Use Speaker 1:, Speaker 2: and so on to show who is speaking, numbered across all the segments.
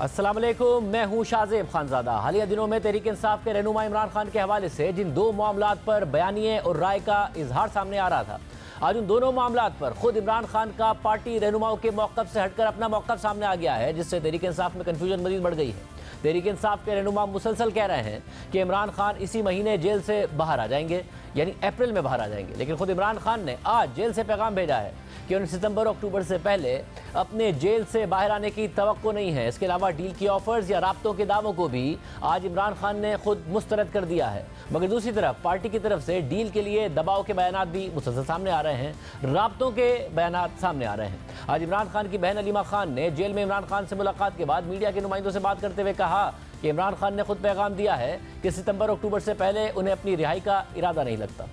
Speaker 1: अस्सलाम वालेकुम, मैं हूं शाज़ेब खानज़ादा। हालिया दिनों में तहरीक इंसाफ के रहनुमा इमरान खान के हवाले से जिन दो मामलात पर बयानिए और राय का इजहार सामने आ रहा था, आज उन दोनों मामलात पर खुद इमरान खान का पार्टी रहनुमाओं के मौक़िफ़ से हटकर अपना मौक़िफ़ सामने आ गया है, जिससे तहरीक इंसाफ में कन्फ्यूजन मज़ीद बढ़ गई है। तहरीक इंसाफ के रहनुमा मुसलसल कह रहे हैं कि इमरान खान इसी महीने जेल से बाहर आ जाएंगे, यानी अप्रैल में बाहर आ जाएंगे, लेकिन खुद इमरान खान ने आज जेल से पैगाम भेजा है कि उन्हें सितंबर अक्टूबर से पहले अपने जेल से बाहर आने की तवक्को नहीं है। इसके अलावा डील की ऑफर्स या राब्तों के दावों को भी आज इमरान खान ने खुद मुस्तरद कर दिया है। मगर दूसरी तरफ पार्टी की तरफ से डील के लिए दबाव के बयानात भी मुसलसल सामने आ रहे हैं, राब्तों के बयानात सामने आ रहे हैं। आज इमरान खान की बहन अलीमा खान ने जेल में इमरान खान से मुलाकात के बाद मीडिया के नुमाइंदों से बात करते हुए कहा कि इमरान खान ने खुद पैगाम दिया है कि सितंबर अक्टूबर से पहले उन्हें अपनी रिहाई का इरादा नहीं लगता।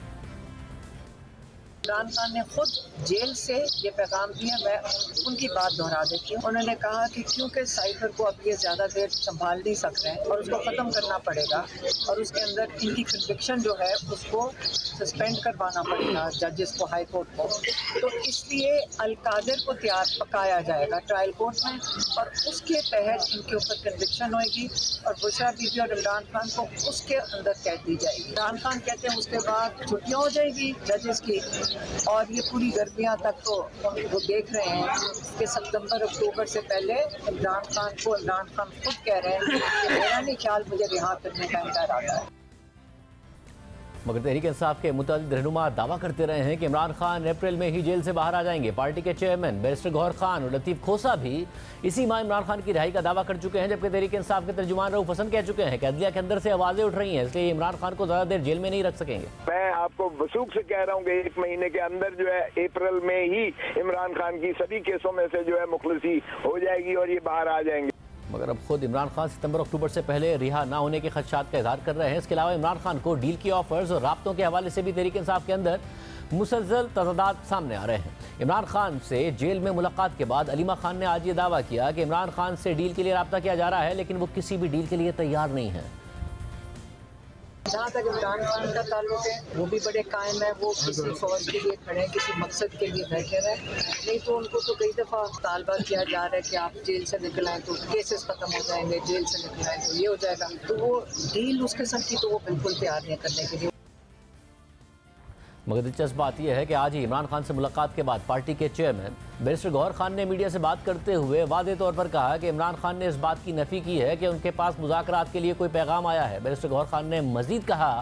Speaker 2: इमरान खान ने खुद जेल से ये पैगाम दिया। मैं उनकी बात दोहरा देती हूँ। उन्होंने कहा कि क्योंकि साइफर को अब ये ज़्यादा देर संभाल नहीं सक रहे हैं और उसको ख़त्म करना पड़ेगा और उसके अंदर इनकी कन्विक्शन जो है उसको सस्पेंड करवाना पड़ेगा जजेस को, हाई कोर्ट को, तो इसलिए अलकादर को पकाया जाएगा ट्रायल कोर्ट में और उसके तहत इनके ऊपर कन्विक्शन होएगी और बुशरा बीबी और इमरान खान को उसके अंदर कैद दी जाएगी। इमरान खान कहते हैं उसके बाद छुट्टियाँ हो जाएगी जजेस की और ये पूरी गर्मियाँ तक तो वो देख रहे हैं कि सितंबर अक्टूबर से पहले इमरान खान खुद कह रहे हैं कि मेरा नहीं ख्याल मुझे रिहा करने का इनका इरादा है।
Speaker 1: मगर तहरीक इंसाफ के मुतअद्दिद रहनुमा दावा करते रहे हैं कि इमरान खान अप्रैल में ही जेल से बाहर आ जाएंगे। पार्टी के चेयरमैन बैरिस्टर गौहर खान और लतीफ़ खोसा भी इसी माह इमरान खान की रिहाई का दावा कर चुके हैं, जबकि तहरीक इंसाफ के तर्जुमान रऊफ हसन कह चुके हैं कि अदलिया के अंदर से आवाज़ें उठ रही हैं, इसलिए इमरान खान को ज़्यादा देर जेल में नहीं रख सकेंगे।
Speaker 3: मैं आपको वसूख से कह रहा हूँ कि 1 महीने के अंदर जो है अप्रैल में ही इमरान खान की सभी केसों में से जो है मुखलसी हो जाएगी और ये बाहर आ जाएंगे।
Speaker 1: मगर अब खुद इमरान खान सितंबर अक्टूबर से पहले रिहा ना होने के खदशात का इजहार कर रहे हैं। इसके अलावा इमरान खान को डील की ऑफर्स और राब्तों के हवाले से भी तहरीक इंसाफ के अंदर मुसलसल तजादात सामने आ रहे हैं। इमरान खान से जेल में मुलाकात के बाद अलीमा खान ने आज ये दावा किया कि इमरान खान से डील के लिए रब्ता किया जा रहा है, लेकिन वो किसी भी डील के लिए तैयार नहीं है।
Speaker 2: जहाँ तक इमरान खान का ताल्लुक है वो भी बड़े कायम है, वो किसी फौज के लिए खड़े हैं, किसी मकसद के लिए बैठे हैं। नहीं तो उनको तो कई दफ़ा तालबा किया जा रहा है कि आप जेल से निकल आए तो केसेस ख़त्म हो जाएंगे, जेल से निकल आए तो ये हो जाएगा, तो वो डील उस किस्म की तो वो बिल्कुल तैयार नहीं करने के लिए।
Speaker 1: मगर दिलचस्प बात यह है कि आज ही इमरान खान से मुलाकात के बाद पार्टी के चेयरमैन बैरिस्टर गौहर खान ने मीडिया से बात करते हुए वादे तौर पर कहा कि इमरान खान ने इस बात की नफ़ी की है कि उनके पास मुज़ाकरात के लिए कोई पैगाम आया है। बैरिस्टर गौहर खान ने मजीद कहा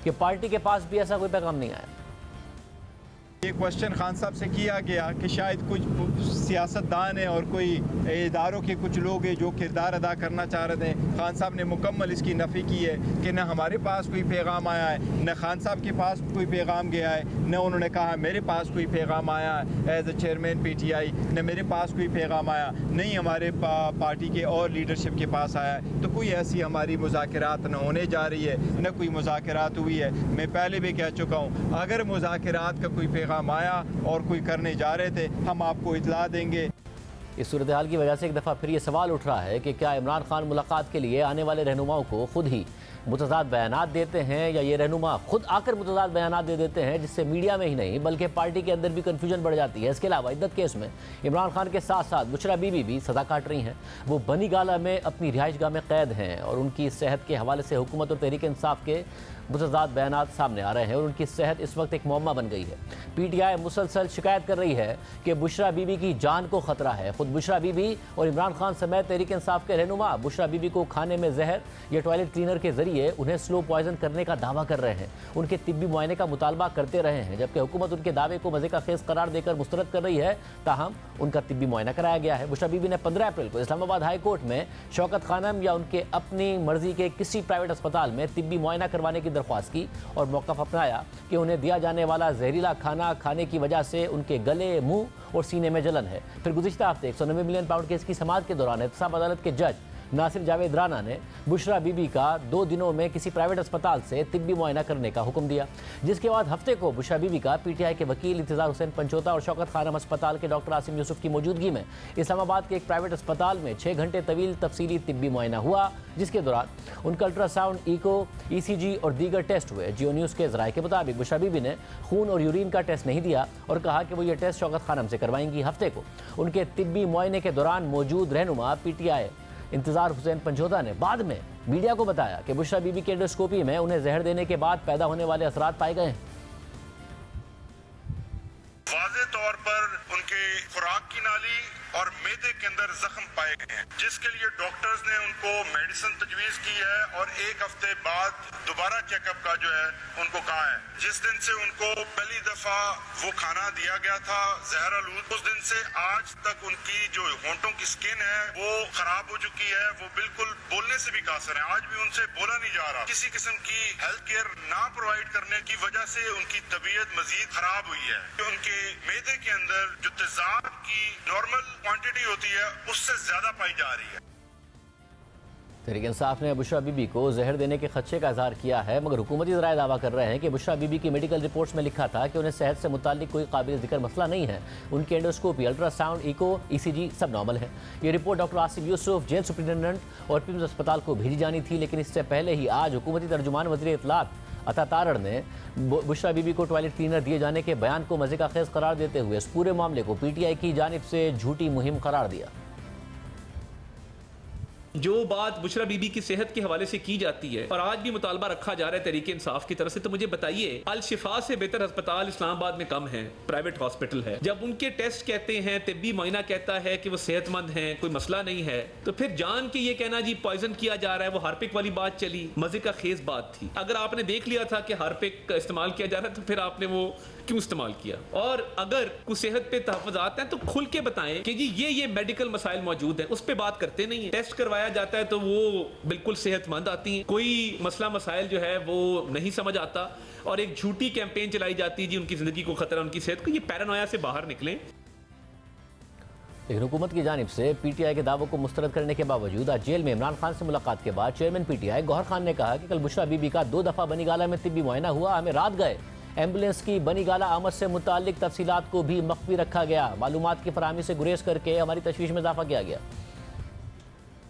Speaker 1: कि पार्टी के पास भी ऐसा कोई पैगाम नहीं आया।
Speaker 4: ये क्वेश्चन खान साहब से किया गया कि शायद कुछ सियासतदान हैं और कोई इदारों के कुछ लोग हैं जो किरदार अदा करना चाह रहे थे। खान साहब ने मुकम्मल इसकी नफ़ी की है कि न हमारे पास कोई पैगाम आया है, न खान साहब के पास कोई पैगाम गया है, न उन्होंने कहा मेरे पास कोई पैगाम आया है एज ए चेयरमैन PTI, न मेरे पास कोई पैगाम आया, नहीं हमारे पार्टी के और लीडरशिप के पास आया है। तो कोई ऐसी हमारी मुज़ाकरात न होने जा रही है, न कोई मुज़ाकरात हुई है। मैं पहले भी कह चुका हूँ, अगर मुज़ाकरात का कोई पैगाम आया और कोई करने जा रहे थे हम आपको इतला देंगे।
Speaker 1: इस सूरत हाल की वजह से एक दफ़ा फिर ये सवाल उठ रहा है कि क्या इमरान खान मुलाकात के लिए आने वाले रहनुमाओं को खुद ही मुतज़ाद बयानात देते हैं या ये रहनुमा खुद आकर मुतज़ाद बयानात दे देते हैं, जिससे मीडिया में ही नहीं बल्कि पार्टी के अंदर भी कन्फ्यूजन बढ़ जाती है। इसके अलावा इद्दत केस में इमरान खान के साथ साथ बुशरा बीबी भी सज़ा काट रही हैं। वो बनी गाला में अपनी रिहाइशगाह में कैद हैं और उनकी सेहत के हवाले से हुकूमत और तहरीक इंसाफ के मुतज़ाद बयानात सामने आ रहे हैं और उनकी सेहत इस वक्त एक मुअम्मा बन गई है। PTI मुसलसल शिकायत कर रही है कि बुशरा बीबी की जान को ख़तरा है। खुद बुशरा बीबी और इमरान खान समेत तहरीक इंसाफ के रहनुमा बुशरा बीबी को खाने में जहर या टॉयलेट क्लीनर के जरिए उन्हें स्लो पॉइजन करने का दावा कर रहे हैं। उनके तिब्बी मुआयने का मुतालबा करते रहे हैं, जबकि हुकूमत उनके दावे को मज़े का खेस करार देकर मुस्तरद कर रही है। ताहम उनका तिब्बी मुआयना कराया गया है। बुशरा बीबी ने 15 अप्रैल को इस्लामाबाद हाई कोर्ट में शौकत खानम या उनके अपनी मर्जी के किसी प्राइवेट अस्पताल में तिब्बी मुआयना करवाने की दरख्वास्त की और मौक़िफ़ अपनाया कि उन्हें दिया जाने वाला जहरीला खाना खाने की वजह से उनके गले, मुंह और सीने में जलन है। फिर गुज़िश्ता हफ्ते 190 मिलियन पाउंड केस की समाअत के दौरान एहतसाब अदालत के जज नासिर जावेद राना ने बुशरा बीबी का 2 दिनों में किसी प्राइवेट अस्पताल से तिब्बी मुआयना करने का हुक्म दिया, जिसके बाद हफ्ते को बुशरा बीबी का PTI के वकील इंतज़ार हुसैन पंचोता और शौकत खानम अस्पताल के डॉक्टर आसिम यूसुफ की मौजूदगी में इस्लामाबाद के एक प्राइवेट अस्पताल में 6 घंटे तवील तफसीली तिब्बी मुआयना हुआ, जिसके दौरान उनका अल्ट्रासाउंड, ECO, ECG और दीगर टेस्ट हुए। जियो न्यूज़ के ज़राए के मुताबिक बुशरा बीबी ने खून और यूरिन का टेस्ट नहीं दिया और कहा कि वो ये टेस्ट शौकत खानम से करवाएंगी। हफ्ते को उनके तिब्बी मुआयने के दौरान मौजूद रहनुमा PTI इंतजार हुसैन पंजोता ने बाद में मीडिया को बताया कि बुशरा बीबी की एंडोस्कोपी में उन्हें जहर देने के बाद पैदा होने वाले असरात पाए गए हैं।
Speaker 5: वाज़े तौर पर उनके खुराक की नाली और मैदे के अंदर जख्म पाए गए हैं, जिसके लिए डॉक्टर्स ने उनको मेडिसिन तजवीज की है और 1 हफ्ते बाद दोबारा चेकअप का जो है उनको कहा है। जिस दिन से उनको पहली दफा वो खाना दिया गया था जहर आलूद, उस दिन से आज तक उनकी जो होंठों की स्किन है वो खराब हो चुकी है, वो बिल्कुल बोलने से भी कासर है। आज भी उनसे बोला नहीं जा रहा। किसी किस्म की हेल्थ केयर ना प्रोवाइड करने की वजह से उनकी तबीयत मजीद खराब हुई है। उनके मैदे के अंदर जो तेजाब की नॉर्मल क्वांटिटी होती है उससे ज्यादा पाई जा रही है।
Speaker 1: तहरीक इंसाफ ने बुशरा बीबी को जहर देने के खदशे का इजहार किया है, मगर हुकूमती ज़राए दावा कर रहे हैं कि बुशरा बीबी की मेडिकल रिपोर्ट्स में लिखा था कि उन्हें सेहत से मुताल्लिक कोई काबिल जिक्र मसला नहीं है। उनकी एंडोस्कोपी, अल्ट्रासाउंड, इको, ECG सब नॉर्मल है। ये report doctor Asif Yusuf, jail superintendent और पिम्स अस्पताल को भेजी जानी थी, लेकिन इससे पहले ही आज हुकूमती तर्जुमान वज़ीर इत्तलात अता तारड़ ने बुशरा बीबी को टॉयलेट क्लीनर दिए जाने के बयान को मज़े का खेज करार देते हुए इस पूरे मामले को PTI की जानिब से झूठी मुहिम करार दिया।
Speaker 6: जो बात बुशरा बीबी की सेहत के हवाले से की जाती है और आज भी मुतालबा रखा जा रहा है तहरीक इंसाफ की तरफ से, तो मुझे बताइए, अल शिफा से बेहतर अस्पताल इस्लामाबाद में कम है, प्राइवेट हॉस्पिटल है। जब उनके टेस्ट कहते हैं, तिब्बी मुआयना कहता है कि वो सेहतमंद हैं, कोई मसला नहीं है, तो फिर जान के ये कहना जी पॉइजन किया जा रहा है, वो हार्पिक वाली बात चली, मजे का खेज बात थी। अगर आपने देख लिया था कि हार्पिक का इस्तेमाल किया जा रहा है तो फिर आपने वो क्यों इस्तेमाल किया? और अगर कुछ सेहत पे तहफ़्फ़ुज़ात हैं तो खुल के बताएं कि जी ये मेडिकल मसाइल मौजूद हैं, उस पर बात करते नहीं है। टेस्ट करवाया जाता है तो वो बिल्कुल सेहतमंद आती हैं, कोई मसला मसाइल जो है वो नहीं समझ आता, और एक झूठी कैंपेन चलाई जाती है जी उनकी जिंदगी को खतरा, उनकी सेहत को। ये पैरानोया से बाहर निकलें।
Speaker 1: लेकिन हुकूमत की जानिब से PTI के दावों को मुस्तरद करने के बावजूद आज जेल में इमरान खान से मुलाकात के बाद चेयरमैन PTI गौहर खान ने कहा कि कल बुशरा बीबी का 2 दफ़ा बनीगाला में तिब्बी मुआयना हुआ, हमें रात गए। एम्बुलेंस की बनीगाला आमद से मुताल्लिक तफसीलात को भी मख्फी रखा गया। मालूमात की फराहमी से गुरेज करके हमारी तशवीश में इजाफा किया गया।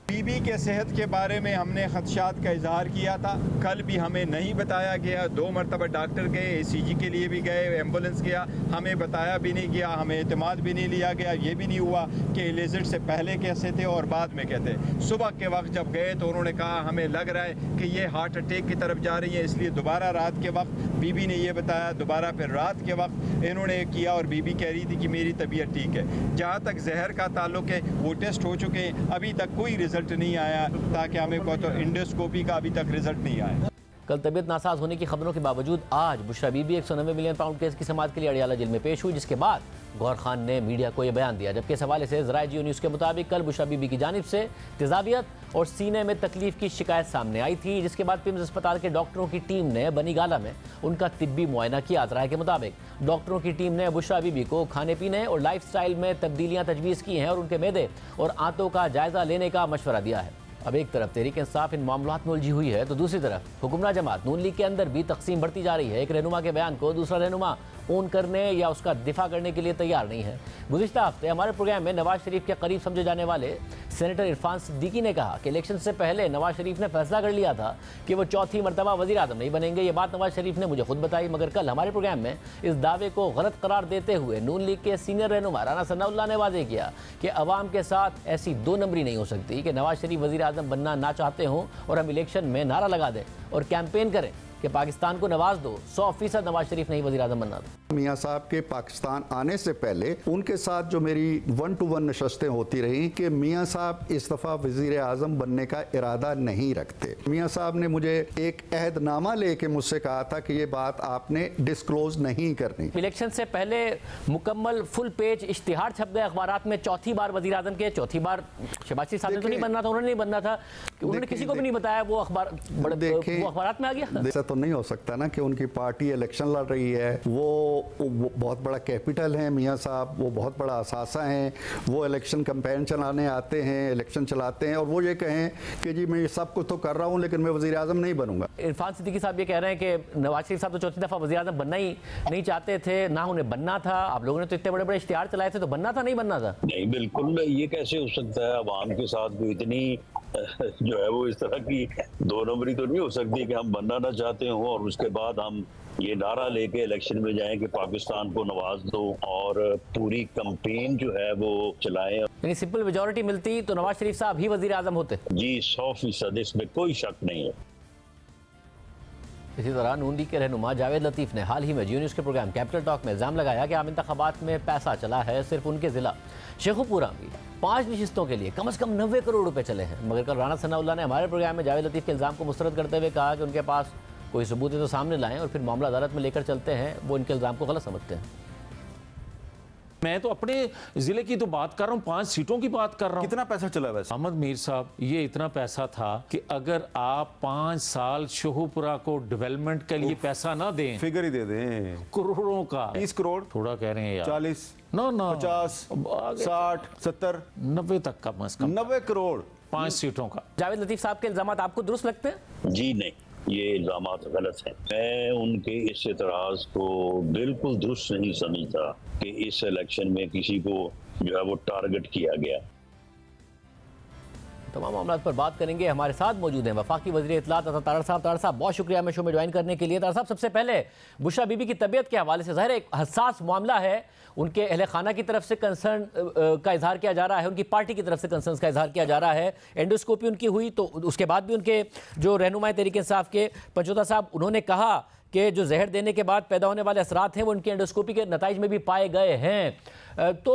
Speaker 4: बीबी के सेहत के बारे में हमने खदशात का इजहार किया था, कल भी हमें नहीं बताया गया। 2 मरतबा डॉक्टर गए, ECG के लिए भी गए, एम्बुलेंस गया, हमें बताया भी नहीं गया, हमें एतमाद भी नहीं लिया गया। ये भी नहीं हुआ कि इलिजिट से पहले कैसे थे और बाद में कहते। सुबह के वक्त जब गए तो उन्होंने कहा हमें लग रहा है कि ये हार्ट अटैक की तरफ जा रही है, इसलिए दोबारा रात के वक्त बीबी ने ये बताया, दोबारा फिर रात के वक्त इन्होंने किया और बीबी कह रही थी कि मेरी तबीयत ठीक है। जहाँ तक जहर का ताल्लुक है वो टेस्ट हो चुके हैं, अभी तक कोई रिजल्ट नहीं आया, ताकि हमें को तो एंडोस्कोपी का अभी तक रिजल्ट नहीं आया।
Speaker 1: कल तबीयत नासाज होने की खबरों के बावजूद आज Bushra Bibi 190 million pound case की समाअत के लिए अडियाला जेल में पेश हुई, जिसके बाद गौहर खान ने मीडिया को यह बयान दिया। जबकि इस हवाले से ज़राए जियो न्यूज़ के मुताबिक कल बुशरा बीबी की जानिब से तेजाबियत और सीने में तकलीफ की शिकायत सामने आई थी, जिसके बाद पिम्स अस्पताल के डॉक्टरों की टीम ने बनीगाला में उनका तिब्बी मुआयना किया। ज़राए के मुताबिक डॉक्टरों की टीम ने बुशरा बीबी को खाने पीने और लाइफ स्टाइल में तब्दीलियाँ तजवीज़ की हैं और उनके मैदे और आंतों का जायज़ा लेने का मशवरा दिया है। अब एक तरफ तहरीक इंसाफ इन मामलात में उलझी हुई है तो दूसरी तरफ हुक्मरान जमात नून लीग के अंदर भी तकसीम बढ़ती जा रही है। एक रहनुमा के बयान को दूसरा रहनुमा ओन करने या उसका दिफा करने के लिए तैयार नहीं है। गुज़िश्ता हफ्ते हमारे प्रोग्राम में नवाज शरीफ के करीब समझे जाने वाले सेनेटर इरफान सिद्दीकी ने कहा कि इलेक्शन से पहले नवाज शरीफ ने फैसला कर लिया था कि वो चौथी मरतबा वज़ीर आज़म नहीं बनेंगे। ये बात नवाज शरीफ ने मुझे खुद बताई, मगर कल हमारे प्रोग्राम में इस दावे को गलत करार देते हुए नून लीग के सीनियर रहनुमा राना सनाउल्लाह ने वाज़ेह किया कि अवाम के साथ ऐसी 2 नंबरी नहीं हो सकती कि नवाज शरीफ वज़ीर आज़म बनना ना चाहते हों और हम इलेक्शन में नारा लगा दें और कैंपेन करें कि पाकिस्तान को नवाज दो, 100% नवाज शरीफ नहीं वज़ीर आज़म बनना था।
Speaker 7: मियाँ साहब के पाकिस्तान आने से पहले उनके साथ जो मेरी 1-to-1 नशस्तें होती रही कि मियाँ साहब इस दफ़ा वज़ीर आज़म बनने का इरादा नहीं रखते। मियाँ साहब ने मुझे एक अहदनामा लेके मुझसे कहा था कि ये बात आपने डिस्क्लोज नहीं करनी।
Speaker 1: इलेक्शन से पहले मुकम्मल फुल पेज इश्तिहार छप गए अखबारात में, चौथी बार वज़ीर आज़म के, चौथी बार शहबाज शरीफ साहब ने तो नहीं बनना था, उन्होंने नहीं बनना था, उन्होंने किसी को भी नहीं बताया, वो अखबारात में आ गया।
Speaker 7: तो नहीं हो सकता ना कि उनकी पार्टी इलेक्शन लड़ रही है, वो बहुत बड़ा कैपिटल है मियाँ साहब, वो बहुत बड़ा असासा हैं, वो इलेक्शन कैंपेन चलाने आते हैं, इलेक्शन चलाते हैं और वो ये कहें कि जी मैं ये सब कुछ तो कर रहा हूँ लेकिन मैं वज़ीर आज़म नहीं बनूंगा।
Speaker 1: इरफान सिद्दीकी साहब ये कह रहे हैं कि नवाज शरीफ साहब तो चौथी दफ़ा वज़ीर आज़म बनना ही नहीं चाहते थे, ना उन्हें बनना था। आप लोगों ने तो इतने बड़े बड़े इश्तिहार चलाए थे, तो बनना था नहीं बनना था?
Speaker 8: नहीं, बिल्कुल ये कैसे हो सकता है। अवाम के साथ कोई इतनी जो है वो इस तरह की 2 नंबरी तो नहीं हो सकती कि हम बनना ना चाहते हों और उसके बाद हम ये नारा लेके इलेक्शन में जाएं कि पाकिस्तान को नवाज दो और पूरी कैंपेन जो है वो चलाएं।
Speaker 1: यानी सिंपल मेजॉरिटी मिलती तो नवाज शरीफ साहब ही वजीर आजम होते।
Speaker 8: जी 100%, इसमें कोई शक नहीं है।
Speaker 1: इसी तरह नून लीग के रहनुमा जावेद लतीफ ने हाल ही में जियो न्यूज़ के प्रोग्राम कैपिटल टॉक में इल्ज़ाम लगाया कि आम इंतखाबात में पैसा चला है। सिर्फ उनके ज़िला शेखुपुरा में 5 नशिस्तों के लिए कम से कम 90 करोड़ रुपए चले हैं। मगर कल राना सनाउल्लाह ने हमारे प्रोग्राम में जावेद लतीफ के इल्ज़ाम को मुस्तरद करते हुए कहा कि उनके पास कोई सबूत है तो सामने लाएं और फिर मामला अदालत में लेकर चलते हैं। वो इनके इल्ज़ाम को गलत समझते हैं।
Speaker 9: मैं तो अपने जिले की तो बात कर रहा हूँ, 5 सीटों की बात कर रहा हूँ।
Speaker 10: कितना पैसा चला वैसे?
Speaker 9: अहमद मीर साहब, ये इतना पैसा था कि अगर आप 5 साल शेखुपुरा को डेवलपमेंट के लिए पैसा ना दें,
Speaker 10: फिगर ही दे दें,
Speaker 9: करोड़ों का,
Speaker 10: 30 करोड़,
Speaker 9: थोड़ा कह रहे हैं यार,
Speaker 10: 40,
Speaker 9: ना
Speaker 10: 50, 60, 70,
Speaker 9: 90 तक कम से कम
Speaker 10: 90 करोड़
Speaker 9: 5 सीटों का।
Speaker 1: जावेद लतीफ साहब के इल्ज़ाम आपको दुरुस्त लगते हैं?
Speaker 8: जी नहीं, ये इल्जाम गलत हैं। मैं उनके इस एतराज को बिल्कुल दुरुस्त नहीं समझता कि इस इलेक्शन में किसी को जो है वो टारगेट किया गया।
Speaker 1: तमाम मामलों पर बात करेंगे। हमारे साथ मौजूद हैं वफाकी वज़ीर इत्तलात तारड़ साहब बहुत शुक्रिया हमें शो में ज्वाइन करने के लिए। तारड़ साहब, सबसे पहले बुशरा बीबी की तबीयत के हवाले से ज़ाहिर एक हसास मामला है, उनके अहले खाना की तरफ से कंसर्न का इजहार किया जा रहा है, उनकी पार्टी की तरफ से कंसर्न का इजहार किया जा रहा है। एंडोस्कोपी उनकी हुई तो उसके बाद भी उनके जो रहनुमा तहरीक इंसाफ के पंचोता साहब, उन्होंने कहा कि जो जहर देने के बाद पैदा होने वाले असरात हैं वो उनकी एंडोस्कोपी के नताइज में भी पाए गए हैं। तो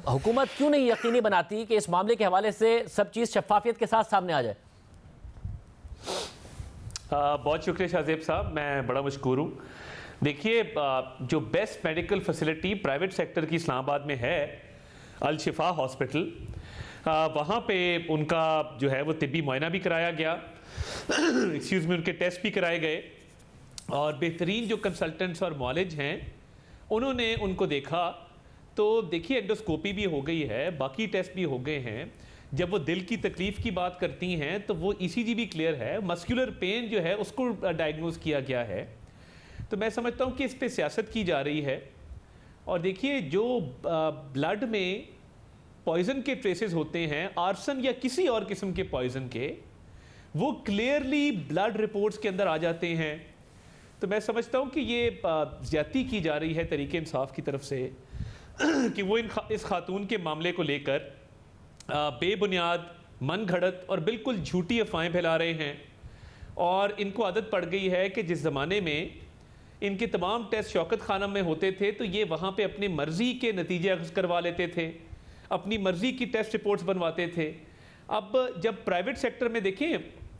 Speaker 1: हुकूमत क्यों नहीं यकीनी बनाती कि इस मामले के हवाले से सब चीज़ शफाफियत के साथ सामने आ जाए?
Speaker 6: बहुत शुक्रिया शाहजेब साहब, मैं बड़ा मशकूर हूँ। देखिए, जो best medical facility private sector की इस्लामाबाद में है, अल शिफा हॉस्पिटल, वहाँ पे उनका जो है वो तिब्बी मुआयना भी कराया गया एक्सक्यूज़ मी, उनके टेस्ट भी कराए गए और बेहतरीन जो कंसल्टेंट्स और मॉलेज हैं उन्होंने उनको देखा। तो देखिए, एंडोस्कोपी भी हो गई है, बाकी टेस्ट भी हो गए हैं। जब वो दिल की तकलीफ़ की बात करती हैं तो वो ECG भी क्लियर है, मस्कुलर पेन जो है उसको डायग्नोज किया गया है। तो मैं समझता हूँ कि इस पर सियासत की जा रही है। और देखिए, जो ब्लड में पॉइज़न के ट्रेसेस होते हैं, आर्सन या किसी और किस्म के पॉइज़न के, वो क्लियरली ब्लड रिपोर्ट्स के अंदर आ जाते हैं। तो मैं समझता हूँ कि ये ज़्यादती की जा रही है तहरीक इंसाफ की तरफ से कि वो इस खातून के मामले को लेकर बेबुनियाद, मन घड़त और बिल्कुल झूठी अफवाहें फैला रहे हैं। और इनको आदत पड़ गई है कि जिस ज़माने में इनके तमाम टेस्ट शौकत खानम में होते थे तो ये वहाँ पे अपनी मर्ज़ी के नतीजे अख्ज़ करवा लेते थे, अपनी मर्ज़ी की टेस्ट रिपोर्ट्स बनवाते थे। अब जब प्राइवेट सेक्टर में देखें,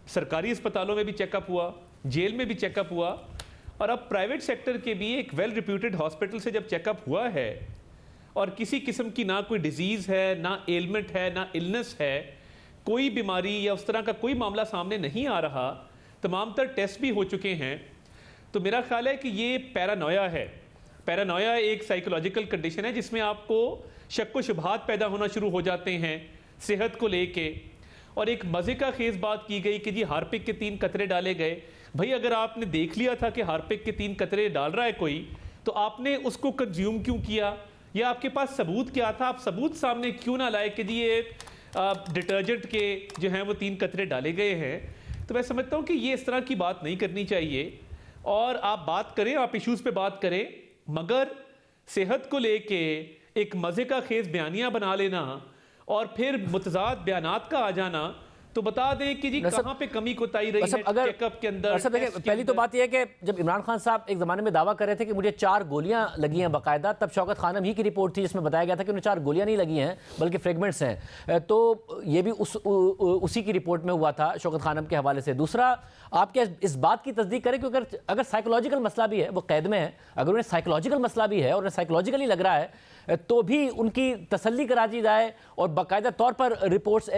Speaker 6: सरकारी अस्पतालों में भी चेकअप हुआ, जेल में भी चेकअप हुआ, और अब प्राइवेट सेक्टर के भी एक वेल रिप्यूटेड हॉस्पिटल से जब चेकअप हुआ है और किसी किस्म की ना कोई डिजीज़ है, ना एलमेंट है, ना इलनेस है, कोई बीमारी या उस तरह का कोई मामला सामने नहीं आ रहा, तमाम तर टेस्ट भी हो चुके हैं, तो मेरा ख्याल है कि ये पैरानोया है। पैरानोया एक साइकोलॉजिकल कंडीशन है जिसमें आपको शक व शुबहात पैदा होना शुरू हो जाते हैं सेहत को लेके। और एक मज़े का खेज बात की गई कि जी हार्पिक के 3 कतरे डाले गए। भाई, अगर आपने देख लिया था कि हार्पिक के 3 कतरे डाल रहा है कोई, तो आपने उसको कंज्यूम क्यों किया, या आपके पास सबूत क्या था? आप सबूत सामने क्यों ना लाए कि जी ये डिटर्जेंट के जो हैं वो 3 कतरे डाले गए हैं? तो मैं समझता हूँ कि ये इस तरह की बात नहीं करनी चाहिए। और आप बात करें, आप इश्यूज़ पे बात करें, मगर सेहत को लेके एक मज़े का खेज बयानियाँ बना लेना और फिर मुतज़ाद बयानात का आ जाना, तो बता दें कि जी कहाँ पे कमी कोताही रही है चेकअप के अंदर।
Speaker 1: पहली तो बात यह है कि जब इमरान खान साहब एक ज़माने में दावा कर रहे थे कि मुझे 4 गोलियां लगी हैं बाकायदा, तब शौकत खानम ही की रिपोर्ट थी जिसमें बताया गया था कि उन्हें 4 गोलियां नहीं लगी हैं बल्कि फ्रेगमेंट्स हैं। तो ये भी उसी की रिपोर्ट में हुआ था शौकत खानम के हवाले से। दूसरा, आप क्या इस बात की तस्दीक करें कि अगर साइकोलॉजिकल मसला भी है, वो कैद में है, अगर उन्हें साइकोलॉजिकल मसला भी है और उन्हें साइकोलॉजिकली लग रहा है, तो भी उनकी तसल्ली करा दी जाए और बाकायदा तौर पर रिपोर्ट्स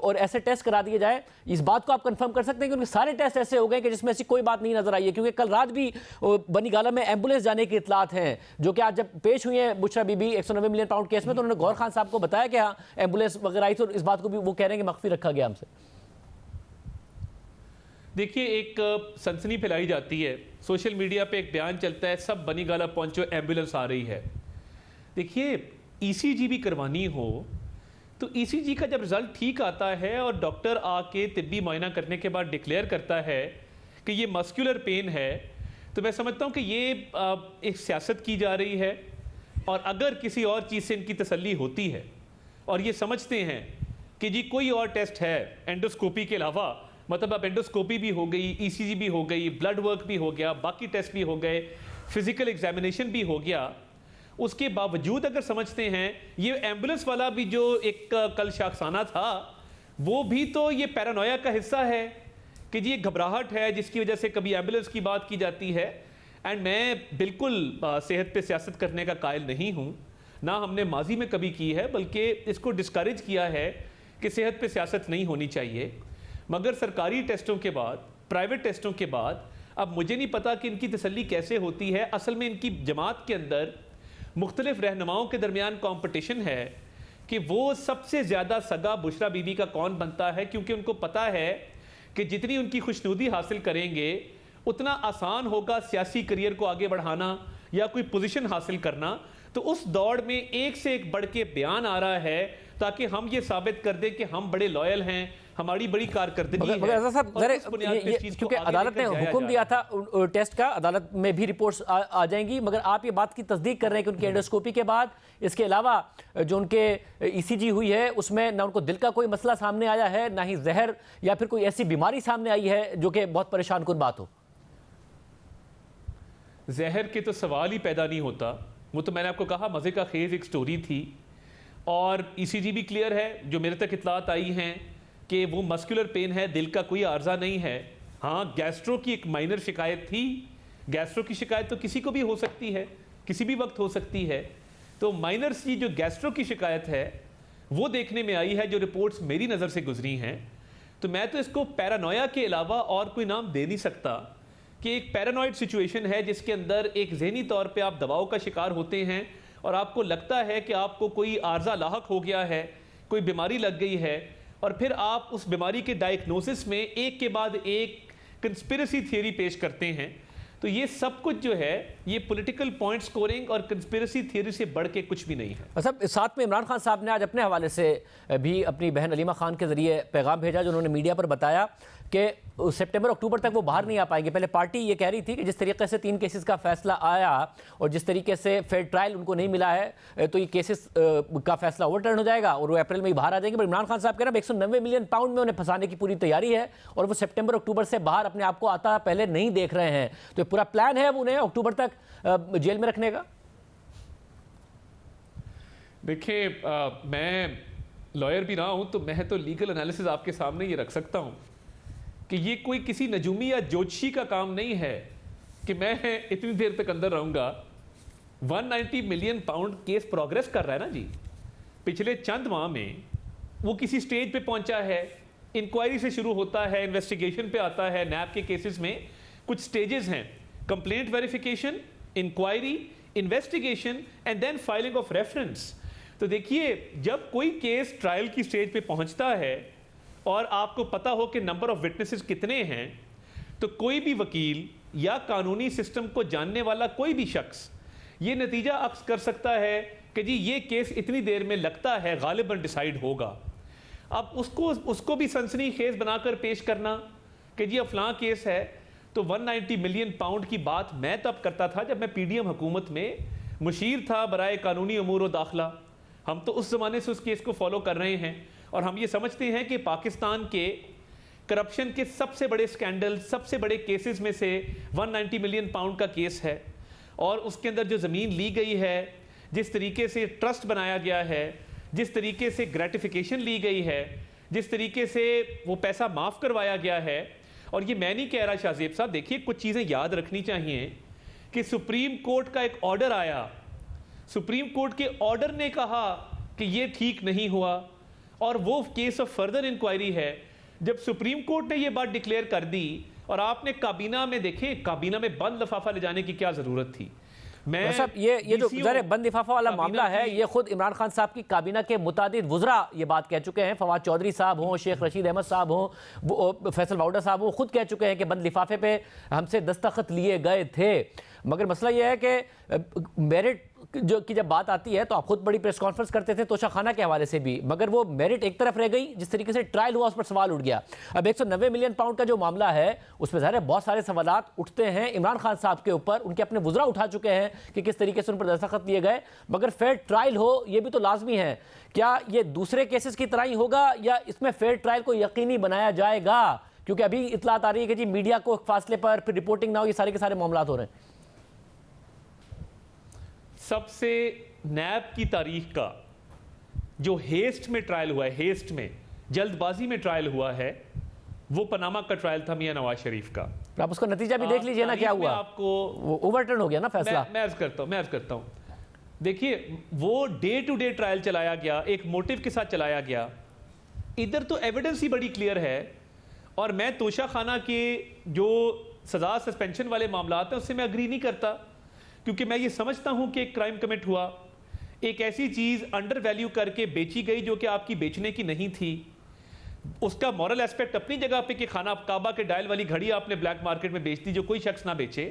Speaker 1: और ऐसे टेस्ट करा दिए जाए। इस बात को आप कंफर्म कर सकते हैं कि उनके सारे टेस्ट ऐसे हो गए कि जिसमें ऐसी कोई बात नहीं नजर आई है? क्योंकि कल रात भी बनी गाला में एम्बुलेंस जाने की इतलात हैं, जो कि आज जब पेश हुई है Bushra Bibi 190 million pound case में, तो उन्होंने गौर खान साहब को बताया कि हाँ एम्बुलेंस वगैरह आई थी, और इस बात को भी वो कह रहे हैं कि मख्फी रखा गया हमसे।
Speaker 6: देखिए, एक सनसनी फैलाई जाती है, सोशल मीडिया पे एक बयान चलता है, सब बनी गाला पहुंचो, एम्बुलेंस आ रही है। देखिए, ECG भी करवानी हो तो ECG का जब रिजल्ट ठीक आता है और डॉक्टर आके तिब्बी मुआयना करने के बाद डिक्लेयर करता है कि ये मस्कुलर पेन है, तो मैं समझता हूँ कि ये एक सियासत की जा रही है। और अगर किसी और चीज़ से इनकी तसल्ली होती है और ये समझते हैं कि जी कोई और टेस्ट है एंडोस्कोपी के अलावा, मतलब अब एंडोस्कोपी भी हो गई, ईसीजी भी हो गई, ब्लड वर्क भी हो गया, बाकी टेस्ट भी हो गए, फिजिकल एग्जामिनेशन भी हो गया, उसके बावजूद अगर समझते हैं ये एम्बुलेंस वाला भी जो एक कल शाखसाना था वो भी तो ये पैरानोया का हिस्सा है कि जी एक घबराहट है जिसकी वजह से कभी एम्बुलेंस की बात की जाती है। एंड मैं बिल्कुल सेहत पे सियासत करने का कायल नहीं हूँ, ना हमने माजी में कभी की है, बल्कि इसको डिस्करेज किया है कि सेहत पे सियासत नहीं होनी चाहिए। मगर सरकारी टेस्टों के बाद, प्राइवेट टेस्टों के बाद अब मुझे नहीं पता कि इनकी तसल्ली कैसे होती है। असल में इनकी जमात के अंदर मुख्तलिफ रहनुमाओं के दरमियान कंपटीशन है कि वो सबसे ज़्यादा सगा बुशरा बीबी का कौन बनता है, क्योंकि उनको पता है कि जितनी उनकी खुशनुदी हासिल करेंगे उतना आसान होगा सियासी करियर को आगे बढ़ाना या कोई पोजीशन हासिल करना। तो उस दौड़ में एक से एक बढ़ के बयान आ रहा है ताकि हम ये साबित कर दें कि हम बड़े लॉयल हैं, हमारी बड़ी कारकर्दगी है।
Speaker 1: मगर साहब, क्योंकि अदालत ने हुक्म दिया था टेस्ट का, अदालत में भी रिपोर्ट्स आ जाएंगी, मगर आप ये बात की तस्दीक कर रहे हैं कि उनकी एंडोस्कोपी के बाद इसके अलावा जो उनके ईसीजी हुई है उसमें ना उनको दिल का कोई मसला सामने आया है, ना ही जहर या फिर कोई ऐसी बीमारी सामने आई है जो कि बहुत परेशान कुन बात हो।
Speaker 6: जहर के तो सवाल ही पैदा नहीं होता, वो तो मैंने आपको कहा मज़े का खेज एक स्टोरी थी। और ईसीजी भी क्लियर है, जो मेरे तक इतलात आई हैं कि वो मस्कुलर पेन है, दिल का कोई आर्जा नहीं है। हाँ, गैस्ट्रो की एक माइनर शिकायत थी। गैस्ट्रो की शिकायत तो किसी को भी हो सकती है, किसी भी वक्त हो सकती है। तो माइनर सी जो गैस्ट्रो की शिकायत है वो देखने में आई है, जो रिपोर्ट्स मेरी नज़र से गुजरी हैं। तो मैं तो इसको पैरानोया के अलावा और कोई नाम दे नहीं सकता कि एक पैरानॉइड सिचुएशन है जिसके अंदर एक जहनी तौर पे आप दबाव का शिकार होते हैं और आपको लगता है कि आपको कोई आर्जा लाहक हो गया है, कोई बीमारी लग गई है, और फिर आप उस बीमारी के डायग्नोसिस में एक के बाद एक कंस्पिरेसी थियरी पेश करते हैं। तो ये सब कुछ जो है ये पॉलिटिकल पॉइंट स्कोरिंग और कंस्पिरेसी थियरी से बढ़ के कुछ भी नहीं है।
Speaker 1: सब साथ में इमरान खान साहब ने आज अपने हवाले से भी अपनी बहन अलीमा खान के जरिए पैगाम भेजा, जो उन्होंने मीडिया पर बताया कि सितंबर अक्टूबर तक वो बाहर नहीं आ पाएंगे। पहले पार्टी ये कह रही थी कि जिस तरीके से 3 केसेस का फैसला आया और जिस तरीके से फेयर ट्रायल उनको नहीं मिला है तो ये केसेस का फैसला ओवरटर्न हो जाएगा और वो अप्रैल में ही बाहर आ जाएंगे। पर इमरान खान साहब कह रहे हैं 190 मिलियन पाउंड में उन्हें फंसाने की पूरी तैयारी है और वो सितंबर अक्टूबर से बाहर अपने आप को आता पहले नहीं देख रहे हैं। तो ये पूरा प्लान है अब उन्हें अक्टूबर तक जेल में रखने का।
Speaker 6: देखिए, मैं लॉयर भी रहा हूं तो मैं तो लीगल एनालिसिस आपके सामने ये रख सकता हूं कि ये कोई किसी नजूमी या ज्योतिषी का काम नहीं है कि मैं इतनी देर तक अंदर रहूंगा। 190 मिलियन पाउंड केस प्रोग्रेस कर रहा है ना जी। पिछले चंद माह में वो किसी स्टेज पे पहुंचा है, इंक्वायरी से शुरू होता है, इन्वेस्टिगेशन पे आता है। नैब के केसेस में कुछ स्टेजेस हैं, complaint verification, inquiry, investigation and then filing of reference. तो देखिए, जब कोई केस ट्रायल की स्टेज पे पहुंचता है और आपको पता हो कि नंबर ऑफ विटनेसेस कितने हैं, तो कोई भी वकील या कानूनी सिस्टम को जानने वाला कोई भी शख्स ये नतीजा अक्स कर सकता है कि जी ये केस इतनी देर में लगता है गालिबन डिसाइड होगा। अब उसको भी सनसनीखेज बनाकर पेश करना कि जी अफलां केस है। तो 190 मिलियन पाउंड की बात मैं तब करता था जब मैं पीडीएम हुकूमत में मुशीर था बराए कानूनी अमूर व दाखिला। हम तो उस ज़माने से उस केस को फॉलो कर रहे हैं और हम ये समझते हैं कि पाकिस्तान के करप्शन के सबसे बड़े स्कैंडल, सबसे बड़े केसेस में से 190 मिलियन पाउंड का केस है। और उसके अंदर जो ज़मीन ली गई है, जिस तरीके से ट्रस्ट बनाया गया है, जिस तरीके से ग्रेटिफिकेशन ली गई है, जिस तरीके से वो पैसा माफ़ करवाया गया है। और ये मैं नहीं कह रहा शाहजेब साहब, देखिए कुछ चीज़ें याद रखनी चाहिए कि सुप्रीम कोर्ट का एक ऑर्डर आया, सुप्रीम कोर्ट के ऑर्डर ने कहा कि ये ठीक नहीं हुआ और वो केस ऑफ फर्दर इंक्वायरी है। जब सुप्रीम कोर्ट ने ये बात डिक्लेयर कर दी और आपने काबीना में देखे, काबीना में बंद लिफाफा ले जाने की क्या जरूरत थी। मैं
Speaker 1: सब ये जो बंद लिफाफा वाला मामला है, ये खुद इमरान खान साहब की काबीना के मुतादिद वुज़रा ये बात कह चुके हैं। फवाद चौधरी साहब हों, शेख रशीद अहमद साहब हों, फैसल वाउडा साहब हों, खुद कह चुके हैं कि बंद लिफाफे पे हमसे दस्तखत लिए गए थे। मगर मसला ये है कि मेरिट की जब बात आती है तो आप खुद बड़ी प्रेस कॉन्फ्रेंस करते थे तोशा खाना के हवाले से भी, मगर वो मेरिट एक तरफ रह गई, जिस तरीके से ट्रायल हुआ उस पर सवाल उठ गया। अब 190 मिलियन पाउंड का जो मामला है उसमें ज़ाहिर है बहुत सारे सवालात उठते हैं इमरान खान साहब के ऊपर, उनके अपने वुज़रा उठा चुके हैं कि किस तरीके से उन पर दस्तखत लिए गए, मगर फेयर ट्रायल हो ये भी तो लाजमी है। क्या ये दूसरे केसेस की तरह ही होगा या इसमें फेयर ट्रायल को यकीनी बनाया जाएगा? क्योंकि अभी इतलात आ रही है कि जी मीडिया को फासले पर फिर रिपोर्टिंग ना हो, ये सारे के सारे मामला हो रहे हैं।
Speaker 6: सबसे नैब की तारीख का जो हेस्ट में ट्रायल हुआ है, हेस्ट में जल्दबाजी में ट्रायल हुआ है, वो पनामा का ट्रायल था मियां नवाज शरीफ का।
Speaker 1: आप उसका नतीजा भी देख लीजिए ना क्या हुआ,
Speaker 6: आपको
Speaker 1: ओवरटर्न हो गया ना फैसला।
Speaker 6: मैं अर्ज करता हूं देखिए वो डे टू डे ट्रायल चलाया गया, एक मोटिव के साथ चलाया गया। इधर तो एविडेंस ही बड़ी क्लियर है, और मैं तोशा खाना के जो सजा सस्पेंशन वाले मामला हैं उससे मैं अग्री नहीं करता, क्योंकि मैं ये समझता हूं कि एक क्राइम कमिट हुआ, एक ऐसी चीज अंडर वैल्यू करके बेची गई जो कि आपकी बेचने की नहीं थी। उसका मॉरल एस्पेक्ट अपनी जगह पे कि खाना काबा के डायल वाली घड़ी आपने ब्लैक मार्केट में बेच दी जो कोई शख्स ना बेचे,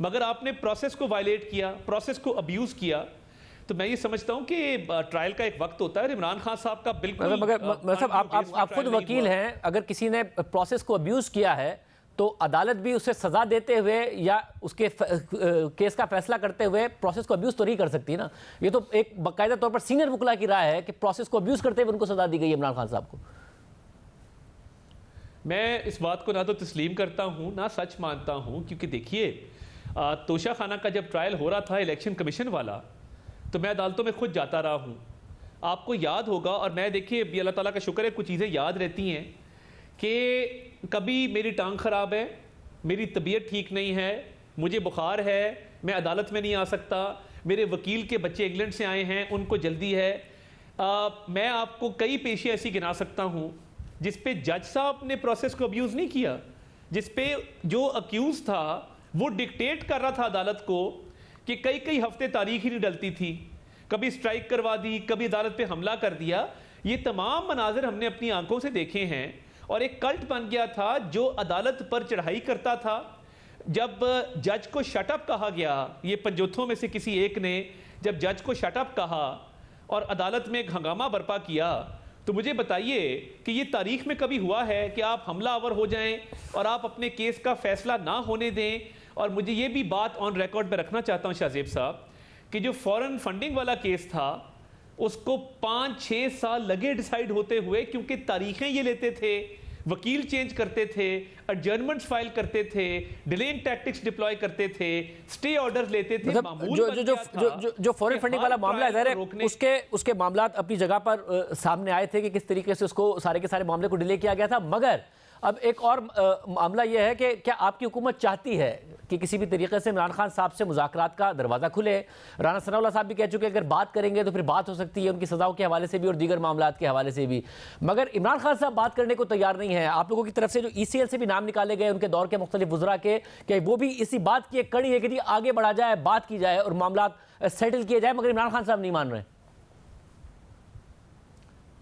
Speaker 6: मगर आपने प्रोसेस को वायलेट किया, प्रोसेस को अब्यूज किया। तो मैं ये समझता हूं कि ट्रायल का एक वक्त होता है। इमरान खान साहब का बिल्कुल
Speaker 1: मतलब आप खुद वकील हैं, अगर किसी ने प्रोसेस को अब्यूज किया है तो अदालत भी उसे सजा देते हुए या उसके केस का फैसला करते हुए प्रोसेस को अब्यूज तो नहीं कर सकती ना। ये तो एक बाकायदा तौर पर सीनियर वकील की राय है कि प्रोसेस को अब्यूज करते हुए उनको सजा दी गई है इमरान खान साहब को।
Speaker 6: मैं इस बात को ना तो तस्लीम करता हूं ना सच मानता हूं, क्योंकि देखिए तोशा खाना का जब ट्रायल हो रहा था इलेक्शन कमीशन वाला, तो मैं अदालतों में खुद जाता रहा हूं। आपको याद होगा, और मैं देखिए अल्लाह ताला का शुक्र है कुछ चीज़ें याद रहती हैं, कि कभी मेरी टांग ख़राब है, मेरी तबीयत ठीक नहीं है, मुझे बुखार है, मैं अदालत में नहीं आ सकता, मेरे वकील के बच्चे इंग्लैंड से आए हैं, उनको जल्दी है। मैं आपको कई पेशी ऐसी गिना सकता हूँ जिस पे जज साहब ने प्रोसेस को अब्यूज़ नहीं किया, जिस पे जो अक्यूज़ था वो डिक्टेट कर रहा था अदालत को कि कई कई हफ्ते तारीख ही नहीं डलती थी, कभी स्ट्राइक करवा दी, कभी अदालत पे हमला कर दिया। ये तमाम मनाजिर हमने अपनी आंखों से देखे हैं, और एक कल्ट बन गया था जो अदालत पर चढ़ाई करता था। जब जज को शटअप कहा गया, ये पंजोथों में से किसी एक ने जब जज को शटअप कहा और अदालत में एक हंगामा बर्पा किया, तो मुझे बताइए कि ये तारीख में कभी हुआ है कि आप हमलावर हो जाएं और आप अपने केस का फैसला ना होने दें। और मुझे ये भी बात ऑन रिकॉर्ड पे रखना चाहता हूं शाहजेब साहब कि जो फॉरेन फंडिंग वाला केस था उसको 5-6 साल लगे डिसाइड होते हुए, क्योंकि तारीखें ये लेते थे, वकील चेंज करते थे, एडजर्नमेंट्स फाइल करते थे, डिलेइंग टैक्टिक्स डिप्लॉय करते थे, स्टे ऑर्डर्स लेते थे।
Speaker 1: जो फॉरेन फंडिंग वाला मामला है उसके मामलात अपनी जगह पर सामने आए थे कि किस तरीके से उसको सारे के सारे मामले को डिले किया गया था। मगर अब एक और मामला यह है कि क्या आपकी हुकूमत चाहती है कि किसी भी तरीके से इमरान खान साहब से मुज़ाकरात का दरवाज़ा खुले? राना सनाउल्लाह साहब भी कह चुके हैं अगर बात करेंगे तो फिर बात हो सकती है उनकी सज़ाओं के हवाले से भी और दीगर मामलात के हवाले से भी, मगर इमरान खान साहब बात करने को तैयार नहीं है। आप लोगों की तरफ से जो ECL से भी नाम निकाले गए उनके दौर के मुख्तलिफ वुज़रा के, क्या वो भी इसी बात की एक कड़ी है कि जी आगे बढ़ा जाए, बात की जाए और मामलात सेटल किए जाए, मगर इमरान खान साहब नहीं मान रहे?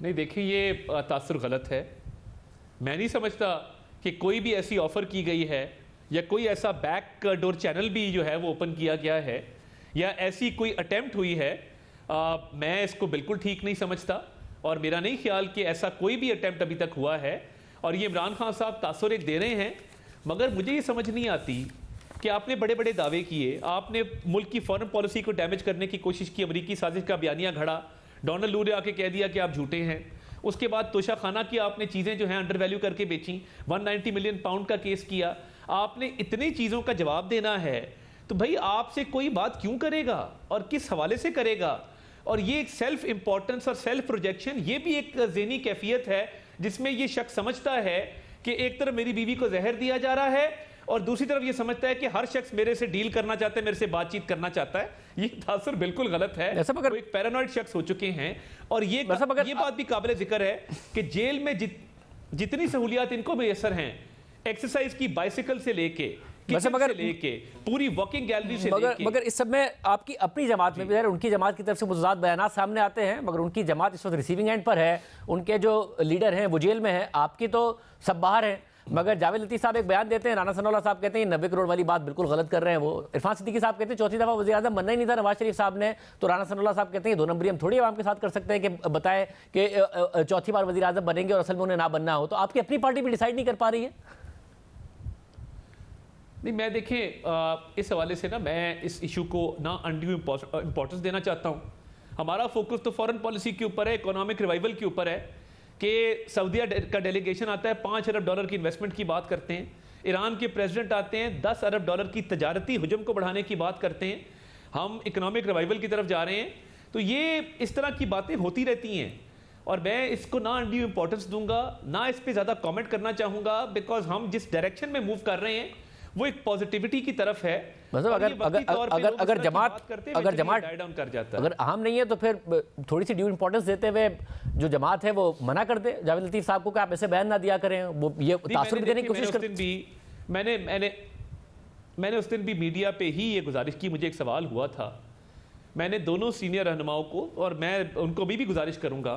Speaker 6: नहीं, देखिए ये तासुर गलत है। मैं नहीं समझता कि कोई भी ऐसी ऑफर की गई है या कोई ऐसा बैक डोर चैनल भी जो है वो ओपन किया गया है या ऐसी कोई अटेम्प्ट हुई है। मैं इसको बिल्कुल ठीक नहीं समझता, और मेरा नहीं ख्याल कि ऐसा कोई भी अटेम्प्ट अभी तक हुआ है। और ये इमरान खान साहब तासुर एक दे रहे हैं, मगर मुझे ये समझ नहीं आती कि आपने बड़े बड़े दावे किए, आपने मुल्क की फॉरेन पॉलिसी को डैमेज करने की कोशिश की, अमरीकी साजिश का बयानिया घड़ा, डोनाल्ड लू ने आके कह दिया कि आप झूठे हैं। उसके बाद तोशा खाना की आपने चीज़ें जो हैं अंडर वैल्यू करके बेची, 190 मिलियन पाउंड का केस किया। आपने इतनी चीज़ों का जवाब देना है तो भाई आपसे कोई बात क्यों करेगा और किस हवाले से करेगा? और ये एक सेल्फ इंपॉर्टेंस और सेल्फ प्रोजेक्शन, ये भी एक ज़हनी कैफियत है जिसमें ये शख्स समझता है कि एक तरफ मेरी बीवी को जहर दिया जा रहा है और दूसरी तरफ ये समझता है कि हर शख्स मेरे से डील करना चाहता है, मेरे से बातचीत करना चाहता है। ये तासुर बिल्कुल गलत है। वो एक पैरानॉइड शख्स हो चुके हैं। और ये बात भी काबिल जिक्र है कि जेल में जितनी सहूलियात इनको मैसर हैं, एक्सरसाइज की बाइसिकल से लेके पूरी वॉकिंग गैलरी से लेके,
Speaker 1: मगर इस सब में आपकी अपनी जमात में भी उनकी जमात की तरफ से मुतज़ाद बयानात सामने आते हैं, मगर उनकी जमात इस वक्त रिसीविंग एंड पर है, उनके जो लीडर हैं वो जेल में है, आपकी तो सब बाहर हैं। मगर जावेद लतीफ़ साहब एक बयान देते हैं, राना सनाउल्लाह साहब कहते हैं 90 करोड़ वाली बात बिल्कुल गलत कर रहे हैं वो। इरफान सिद्दीकी साहब कहते हैं चौथी दफ़ा वज़ीर-ए-आज़म बनना ही नहीं था नवाज शरीफ साहब ने, तो राना सनाउल्लाह साहब कहते हैं 2 नंबरी हम थोड़ी आवाम के साथ कर सकते हैं कि बताएं कि चौथी बार वज़ीर-ए-आज़म बनेंगे और असल में उन्हें ना बनना हो। तो आपकी अपनी पार्टी भी डिसाइड नहीं कर पा रही है?
Speaker 6: नहीं, मैं देखें इस हवाले से ना मैं इस इशू को ना अनड्यू इंपॉर्टेंस देना चाहता हूँ। हमारा फोकस तो फॉरेन पॉलिसी के ऊपर है, इकोनॉमिक रिवाइवल के ऊपर है कि सऊदीया का डेलीगेशन आता है, $5 अरब की इन्वेस्टमेंट की बात करते हैं। ईरान के प्रेसिडेंट आते हैं, $10 अरब की तजारती हुजम को बढ़ाने की बात करते हैं। हम इकोनॉमिक रिवाइवल की तरफ जा रहे हैं। तो ये इस तरह की बातें होती रहती हैं और मैं इसको ना अनड्यू इंपॉर्टेंस दूंगा, ना इस पर ज़्यादा कॉमेंट करना चाहूँगा, बिकॉज हम जिस डायरेक्शन में मूव कर रहे हैं वो एक पॉजिटिविटी की तरफ है।
Speaker 1: मतलब अगर जमात
Speaker 6: डाउन कर जाता है,
Speaker 1: अगर अहम नहीं है तो फिर थोड़ी सी ड्यू इंपॉर्टेंस देते हुए जो जमात है वो मना कर दे जावेद लतीफ़ साहब को कि आप ऐसे बयान ना दिया करें, वो ये तासुर भी देने की कोशिश करते।
Speaker 6: मैंने उस दिन भी मीडिया पे ही ये गुजारिश की, मुझे एक सवाल हुआ था, मैंने दोनों सीनियर रहनुमाओं को और मैं उनको भी गुजारिश करूंगा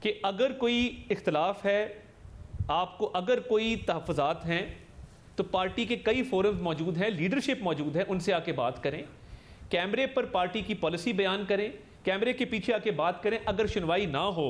Speaker 6: कि अगर कोई इख्तलाफ है, आपको अगर कोई तहफ़्फ़ुज़ात हैं तो पार्टी के कई फोरम्स मौजूद हैं, लीडरशिप मौजूद है, उनसे आके बात करें, कैमरे पर पार्टी की पॉलिसी बयान करें, कैमरे के पीछे आके बात करें। अगर सुनवाई ना हो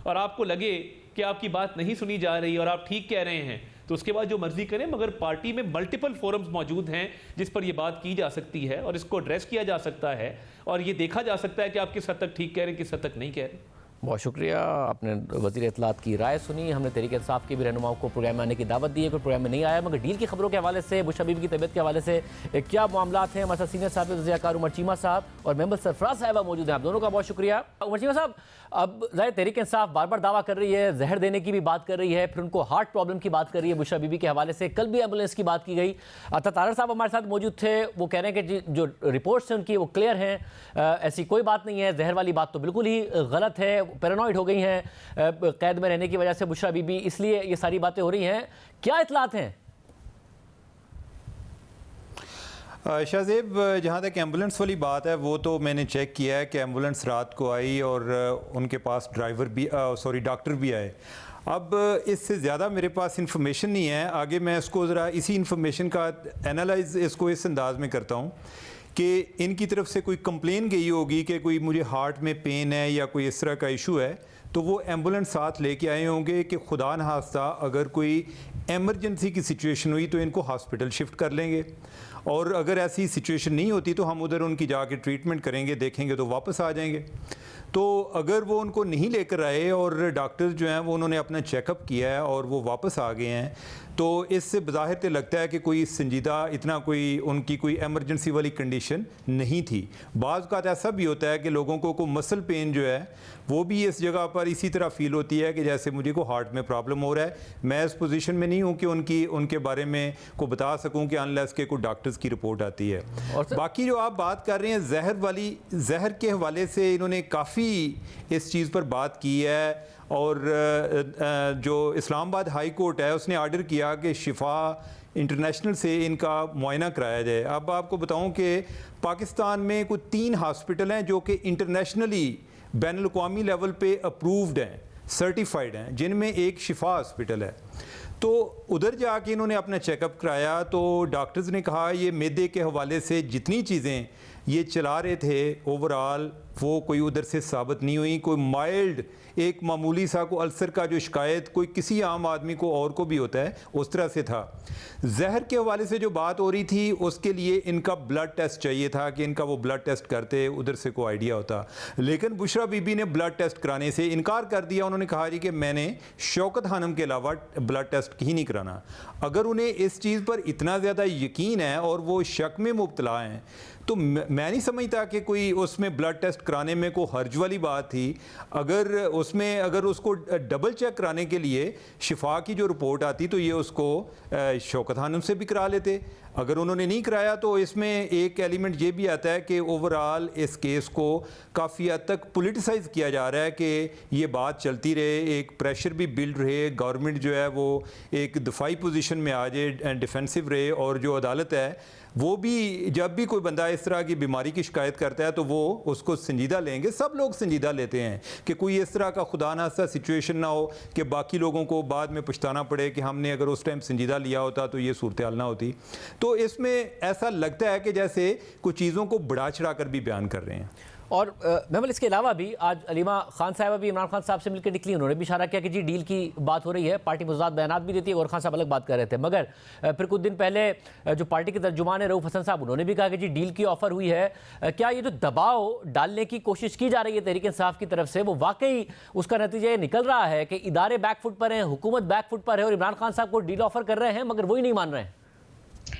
Speaker 6: और आपको लगे कि आपकी बात नहीं सुनी जा रही और आप ठीक कह रहे हैं तो उसके बाद जो मर्जी करें, मगर पार्टी में मल्टीपल फोरम्स मौजूद हैं जिस पर यह बात की जा सकती है और इसको एड्रेस किया जा सकता है और ये देखा जा सकता है कि आप किस हद तक ठीक कह रहे हैं, किस हद तक नहीं कह रहे।
Speaker 1: बहुत शुक्रिया, आपने वज़ीर इत्तलात की राय सुनी। हमने तहरीक इंसाफ के भी रहनुमाओं को प्रोग्राम में आने की दावत दी है, कोई प्रोग्राम में नहीं आया, मगर डील की खबरों के हवाले से, बुशरा बीबी की तबीयत के हवाले से क्या मामलात हैं, हमारे साथ सीनियर साहब रज़ियाकार उमर चीमा साहब और मेंबर सरफराज साहिबा मौजूद हैं। आप दोनों का बहुत शुक्रिया। उमर चीमा साहब, अब ज़ाहिर तहरीक इंसाफ बार बार दावा कर रही है, जहर देने की भी बात कर रही है, फिर उनको हार्ट प्रॉब्लम की बात कर रही है बुशरा बीबी के हवाले से, कल भी एम्बुलेंस की बात की गई। तारड़ साहब हमारे साथ मौजूद थे, वो कह रहे हैं कि जो रिपोर्ट्स हैं उनकी वो क्लियर हैं, ऐसी कोई बात नहीं है, जहर वाली बात तो बिल्कुल ही गलत है, पैरानॉइड हो गई हैं कैद में रहने की वजह से बुशरा बीबी, इसलिए ये सारी बातें हो रही हैं। क्या इत्तलात हैं?
Speaker 4: शाहजेब, जहाँ तक एम्बुलेंस वाली बात है वो तो मैंने चेक किया है कि एम्बुलेंस रात को आई और उनके पास डॉक्टर भी आए। अब इससे ज़्यादा मेरे पास इंफॉर्मेशन नहीं है, आगे मैं इसको ज़रा इसी इंफॉर्मेशन का एनालाइज इसको इस अंदाज में करता हूँ कि इनकी तरफ से कोई कंप्लेन गई होगी कि कोई मुझे हार्ट में पेन है या कोई इस तरह का इशू है, तो वो एम्बुलेंस साथ लेके आए होंगे कि खुदा न खास्ता अगर कोई एमरजेंसी की सिचुएशन हुई तो इनको हॉस्पिटल शिफ्ट कर लेंगे, और अगर ऐसी सिचुएशन नहीं होती तो हम उधर उनकी जाके ट्रीटमेंट करेंगे, देखेंगे तो वापस आ जाएंगे। तो अगर वो उनको नहीं लेकर आए और डॉक्टर जो हैं वो उन्होंने अपना चेकअप किया है और वो वापस आ गए हैं, तो इससे बज़ाहिर तो लगता है कि कोई संजीदा इतना कोई उनकी कोई एमरजेंसी वाली कंडीशन नहीं थी। बाज़ औक़ात ऐसा भी होता है कि लोगों को मसल पेन जो है वो भी इस जगह पर इसी तरह फ़ील होती है कि जैसे मुझे को हार्ट में प्रॉब्लम हो रहा है। मैं इस पोजीशन में नहीं हूँ कि उनके बारे में को बता सकूँ कि अनलेस के कोई डॉक्टर्स की रिपोर्ट आती है। बाकी जो आप बात कर रहे हैं जहर के हवाले से इन्होंने काफ़ी इस चीज़ पर बात की है, और जो इस्लामाबाद हाई कोर्ट है उसने आर्डर किया कि शिफा इंटरनेशनल से इनका मुआयना कराया जाए। अब आपको बताऊं कि पाकिस्तान में कुछ 3 हॉस्पिटल हैं जो कि इंटरनेशनली बैनुल-अक़वामी लेवल पे अप्रूव्ड हैं, सर्टिफाइड हैं, जिनमें एक शिफा हॉस्पिटल है। तो उधर जाके इन्होंने अपना चेकअप कराया तो डॉक्टर्स ने कहा ये मैदे के हवाले से जितनी चीज़ें ये चला रहे थे ओवरऑल वो कोई उधर से साबित नहीं हुई। कोई माइल्ड एक मामूली सा को अल्सर का जो शिकायत कोई किसी आम आदमी को और को भी होता है उस तरह से था। जहर के हवाले से जो बात हो रही थी उसके लिए इनका ब्लड टेस्ट चाहिए था कि इनका वो ब्लड टेस्ट करते, उधर से कोई आइडिया होता, लेकिन बुशरा बीबी ने ब्लड टेस्ट कराने से इनकार कर दिया। उन्होंने कहा जी कि मैंने शौकत खानम के अलावा ब्लड टेस्ट ही नहीं कराना। अगर उन्हें इस चीज़ पर इतना ज़्यादा यकीन है और वो शक में मुब्तला हैं तो मैं नहीं समझता कि कोई उसमें ब्लड टेस्ट कराने में कोई हर्ज वाली बात थी। अगर उसको डबल चेक कराने के लिए शिफा की जो रिपोर्ट आती तो ये उसको शौकत खानम से भी करा लेते। अगर उन्होंने नहीं कराया तो इसमें एक एलिमेंट ये भी आता है कि ओवरऑल इस केस को काफ़ी हद तक पोलिटिसाइज़ किया जा रहा है कि ये बात चलती रहे, एक प्रेशर भी बिल्ड रहे, गवर्नमेंट जो है वो एक दफाई पोजीशन में आ जाए, डिफेंसिव रहे, और जो अदालत है वो भी जब भी कोई बंदा इस तरह की बीमारी की शिकायत करता है तो वो उसको संजीदा लेंगे, सब लोग संजीदा लेते हैं कि कोई इस तरह का खुदा ना सा सिचुएशन ना हो कि बाकी लोगों को बाद में पछताना पड़े कि हमने अगर उस टाइम संजीदा लिया होता तो ये सूरत हाल ना होती। तो इसमें ऐसा लगता है कि जैसे कुछ चीज़ों को बढ़ा चढ़ा कर भी बयान कर रहे हैं।
Speaker 1: और महमल इसके अलावा भी आज अलीमा खान साहबा भी इमरान खान साहब से मिलकर निकली, उन्होंने भी इशारा किया कि जी डील की बात हो रही है, पार्टी मुतज़ाद बयानात भी देती है। गौहर खान साहब अलग बात कर रहे थे, मगर फिर कुछ दिन पहले जो पार्टी के तर्जुमान है रऊफ हसन साहब, उन्होंने भी कहा कि जी डील की ऑफर हुई है। क्या ये जो दबाव डालने की कोशिश की जा रही है तहरीक इंसाफ की तरफ से, वो वाकई उसका नतीजा ये निकल रहा है कि इदारे बैकफुट पर हैं, हुकूमत बैकफुट पर है और इमरान खान साहब को डील ऑफर कर रहे हैं मगर वही नहीं मान रहे हैं?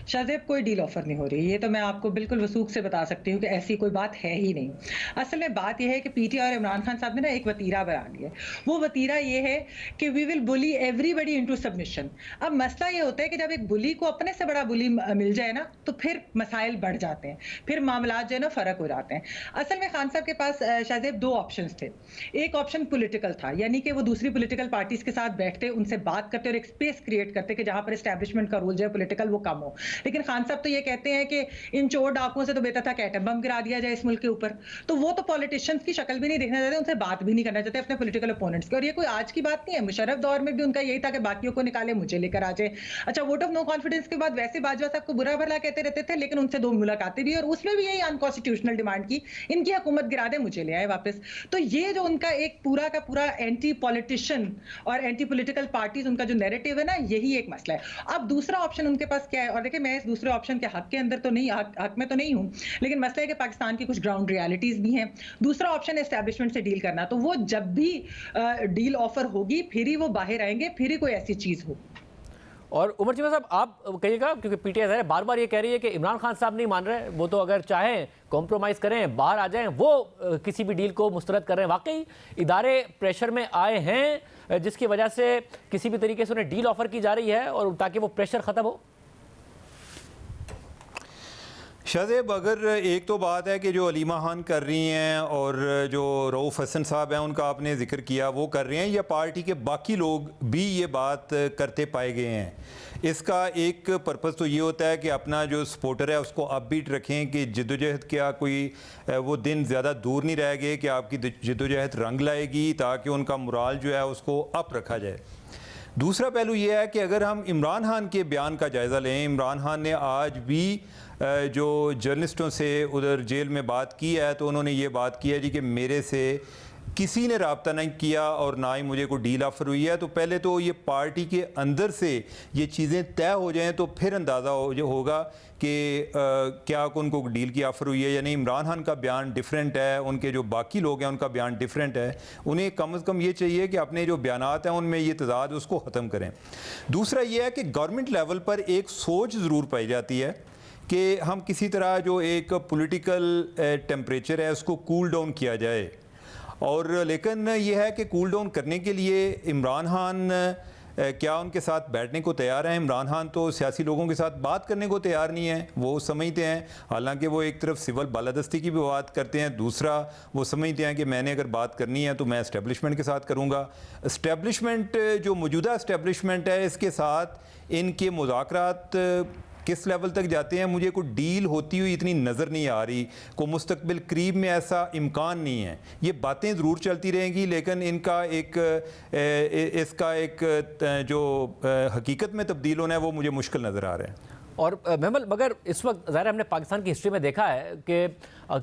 Speaker 11: शाहजेब, कोई डील ऑफर नहीं हो रही, ये तो मैं आपको बिल्कुल वसूख से बता सकती हूँ कि ऐसी कोई बात है ही नहीं। असल में बात यह है कि पीटीआई और इमरान खान साहब ने ना एक वतीरा बना लिया। वो वतीरा ये है कि we will bully everybody into submission. अब मसला ये होता है कि जब एक बुली को अपने से बड़ा बुली मिल जाए ना तो फिर मसाइल बढ़ जाते हैं, फिर मामला जो है ना फ़र्क हो जाते हैं। असल में खान साहब के पास शाहजेब दो ऑप्शन थे। एक ऑप्शन पॉलिटिकल था, यानी कि वो दूसरी पॉलिटिकल पार्टीज के साथ बैठते, उनसे बात करते और एक स्पेस क्रिएट करते कि जहां पर एस्टैब्लिशमेंट का रोल जो है पॉलिटिकल वो कम हो। लेकिन खान साहब तो ये कहते हैं कि इन चोर डाकुओं से तो बेहतर था कि एटम बम गिरा दिया जाए इस मुल्क के ऊपर। तो वो तो पॉलिटिशियंस की शक्ल भी नहीं देखना चाहते, उनसे बात भी नहीं करना चाहते अपने पॉलिटिकल ओपोनेंट्स की। और ये कोई आज की बात नहीं है, मुशर्रफ दौर में भी उनका यही था कि बाकियों को निकाले मुझे लेकर आ जाए। अच्छा, वोट ऑफ नो कॉन्फिडेंस के बाद वैसे बाजवा साहब को बुरा भला कहते रहते थे, लेकिन उनसे दो मुलाकातें भी और उसमें भी यही अनकॉन्स्टिट्यूशनल डिमांड की, इनकी हुकूमत गिरा दे मुझे ले आए वापस। तो ये जो उनका एक पूरा का पूरा एंटी पॉलिटिशियन और एंटी पॉलिटिकल पार्टीज उनका जो नैरेटिव है ना, यही एक मसला है। अब दूसरा ऑप्शन उनके पास क्या है, और देखिए मैं इस दूसरे ऑप्शन के हक के अंदर तो नहीं, हक में तो नहीं हूं, लेकिन मसला है कि पाकिस्तान की कुछ ग्राउंड रियलिटीज भी हैं। दूसरा ऑप्शन है एस्टैब्लिशमेंट से डील करना। तो वो जब भी डील ऑफर होगी फिर ही वो बाहर आएंगे, फिर ही कोई ऐसी चीज हो।
Speaker 1: और उमर चीमा साहब आप कहिएगा, क्योंकि पीटीआई बार बार ये कह रही है कि इमरान खान साहब नहीं मान रहे, वो तो अगर चाहें कॉम्प्रोमाइज़ करें, बाहर आ जाएं, वो किसी भी डील को मुस्तरद कर रहे हैं। वाकई इदारे प्रेशर में आए हैं जिसकी वजह से किसी भी तरीके से उन्हें डील ऑफर की जा रही है और ताकि वो प्रेशर ख़त्म हो?
Speaker 4: शाहजेब, अगर एक तो बात है कि जो अलीमा खान कर रही हैं और जो रऊफ हसन साहब हैं उनका आपने जिक्र किया वो कर रहे हैं, या पार्टी के बाकी लोग भी ये बात करते पाए गए हैं, इसका एक पर्पज़ तो ये होता है कि अपना जो सपोर्टर है उसको अपबीट रखें कि जद्दोजहद क्या कोई वो दिन ज़्यादा दूर नहीं रह गए कि आपकी जद्दोजहद रंग लाएगी, ताकि उनका मुराल जो है उसको अप रखा जाए। दूसरा पहलू ये है कि अगर हम इमरान खान के बयान का जायज़ा लें, इमरान खान ने आज भी जो जर्नलिस्टों से उधर जेल में बात की है तो उन्होंने ये बात की है जी कि मेरे से किसी ने रब्ता नहीं किया और ना ही मुझे कोई डील ऑफर हुई है। तो पहले तो ये पार्टी के अंदर से ये चीज़ें तय हो जाएं तो फिर अंदाज़ा होगा कि क्या उनको डील की ऑफ़र हुई है या नहीं। इमरान खान का बयान डिफरेंट है, उनके जो बाकी लोग हैं उनका बयान डिफरेंट है। उन्हें कम से कम ये चाहिए कि अपने जो बयानात हैं उनमें ये तजाद उसको ख़त्म करें। दूसरा ये है कि गवर्नमेंट लेवल पर एक सोच ज़रूर पाई जाती है कि हम किसी तरह जो एक पॉलिटिकल टेम्परेचर है उसको कूल डाउन किया जाए, और लेकिन यह है कि कूल डाउन करने के लिए इमरान खान क्या उनके साथ बैठने को तैयार हैं? इमरान खान तो सियासी लोगों के साथ बात करने को तैयार नहीं है, वो समझते हैं, हालांकि वो एक तरफ सिविल बालादस्ती की भी बात करते हैं, दूसरा वो समझते हैं कि मैंने अगर बात करनी है तो मैं इस्टेब्लिशमेंट के साथ करूँगा। इस्टेब्लिशमेंट जो मौजूदा इस्टेब्लिशमेंट है इसके साथ इनके मुज़ाकरात किस लेवल तक जाते हैं, मुझे कोई डील होती हुई इतनी नज़र नहीं आ रही, को मुस्तकबिल करीब में ऐसा इम्कान नहीं है। ये बातें ज़रूर चलती रहेंगी लेकिन इनका इसका एक जो हकीकत में तब्दील होना है वो मुझे मुश्किल नज़र आ रहा है।
Speaker 1: और महमल, मगर इस वक्त ज़ाहिर हमने पाकिस्तान की हिस्ट्री में देखा है कि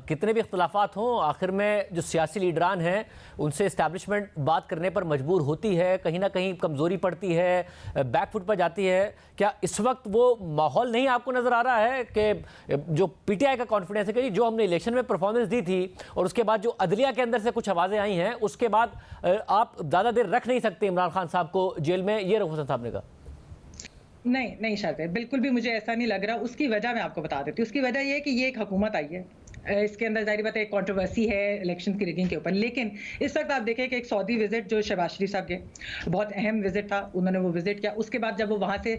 Speaker 1: कितने भी इख्तलाफात हों, आखिर में जो सियासी लीडरान हैं उनसे इस्टेब्लिशमेंट बात करने पर मजबूर होती है, कहीं ना कहीं कमज़ोरी पड़ती है, बैकफुट पर जाती है। क्या इस वक्त वो माहौल नहीं आपको नज़र आ रहा है कि जो पीटीआई का कॉन्फिडेंस है कि जो हमने इलेक्शन में परफॉर्मेंस दी थी और उसके बाद जो अदलिया के अंदर से कुछ आवाज़ें आई हैं उसके बाद आप ज़्यादा देर रख नहीं सकते इमरान खान साहब को जेल में, ये रऊफ हसन साहब ने कहा?
Speaker 11: नहीं शाहजेब, बिल्कुल भी मुझे ऐसा नहीं लग रहा। उसकी वजह मैं आपको बता देती हूँ। उसकी वजह ये है कि ये एक हुकूमत आई है, इसके अंदर जाहिर बात है एक कंट्रोवर्सी है इलेक्शन की रिगिंग के ऊपर, लेकिन इस वक्त आप देखें कि एक सऊदी विजिट जो शहबाज शरीफ साहब के बहुत अहम विजिट था, उन्होंने वो विजिट किया। उसके बाद जब वो वहाँ से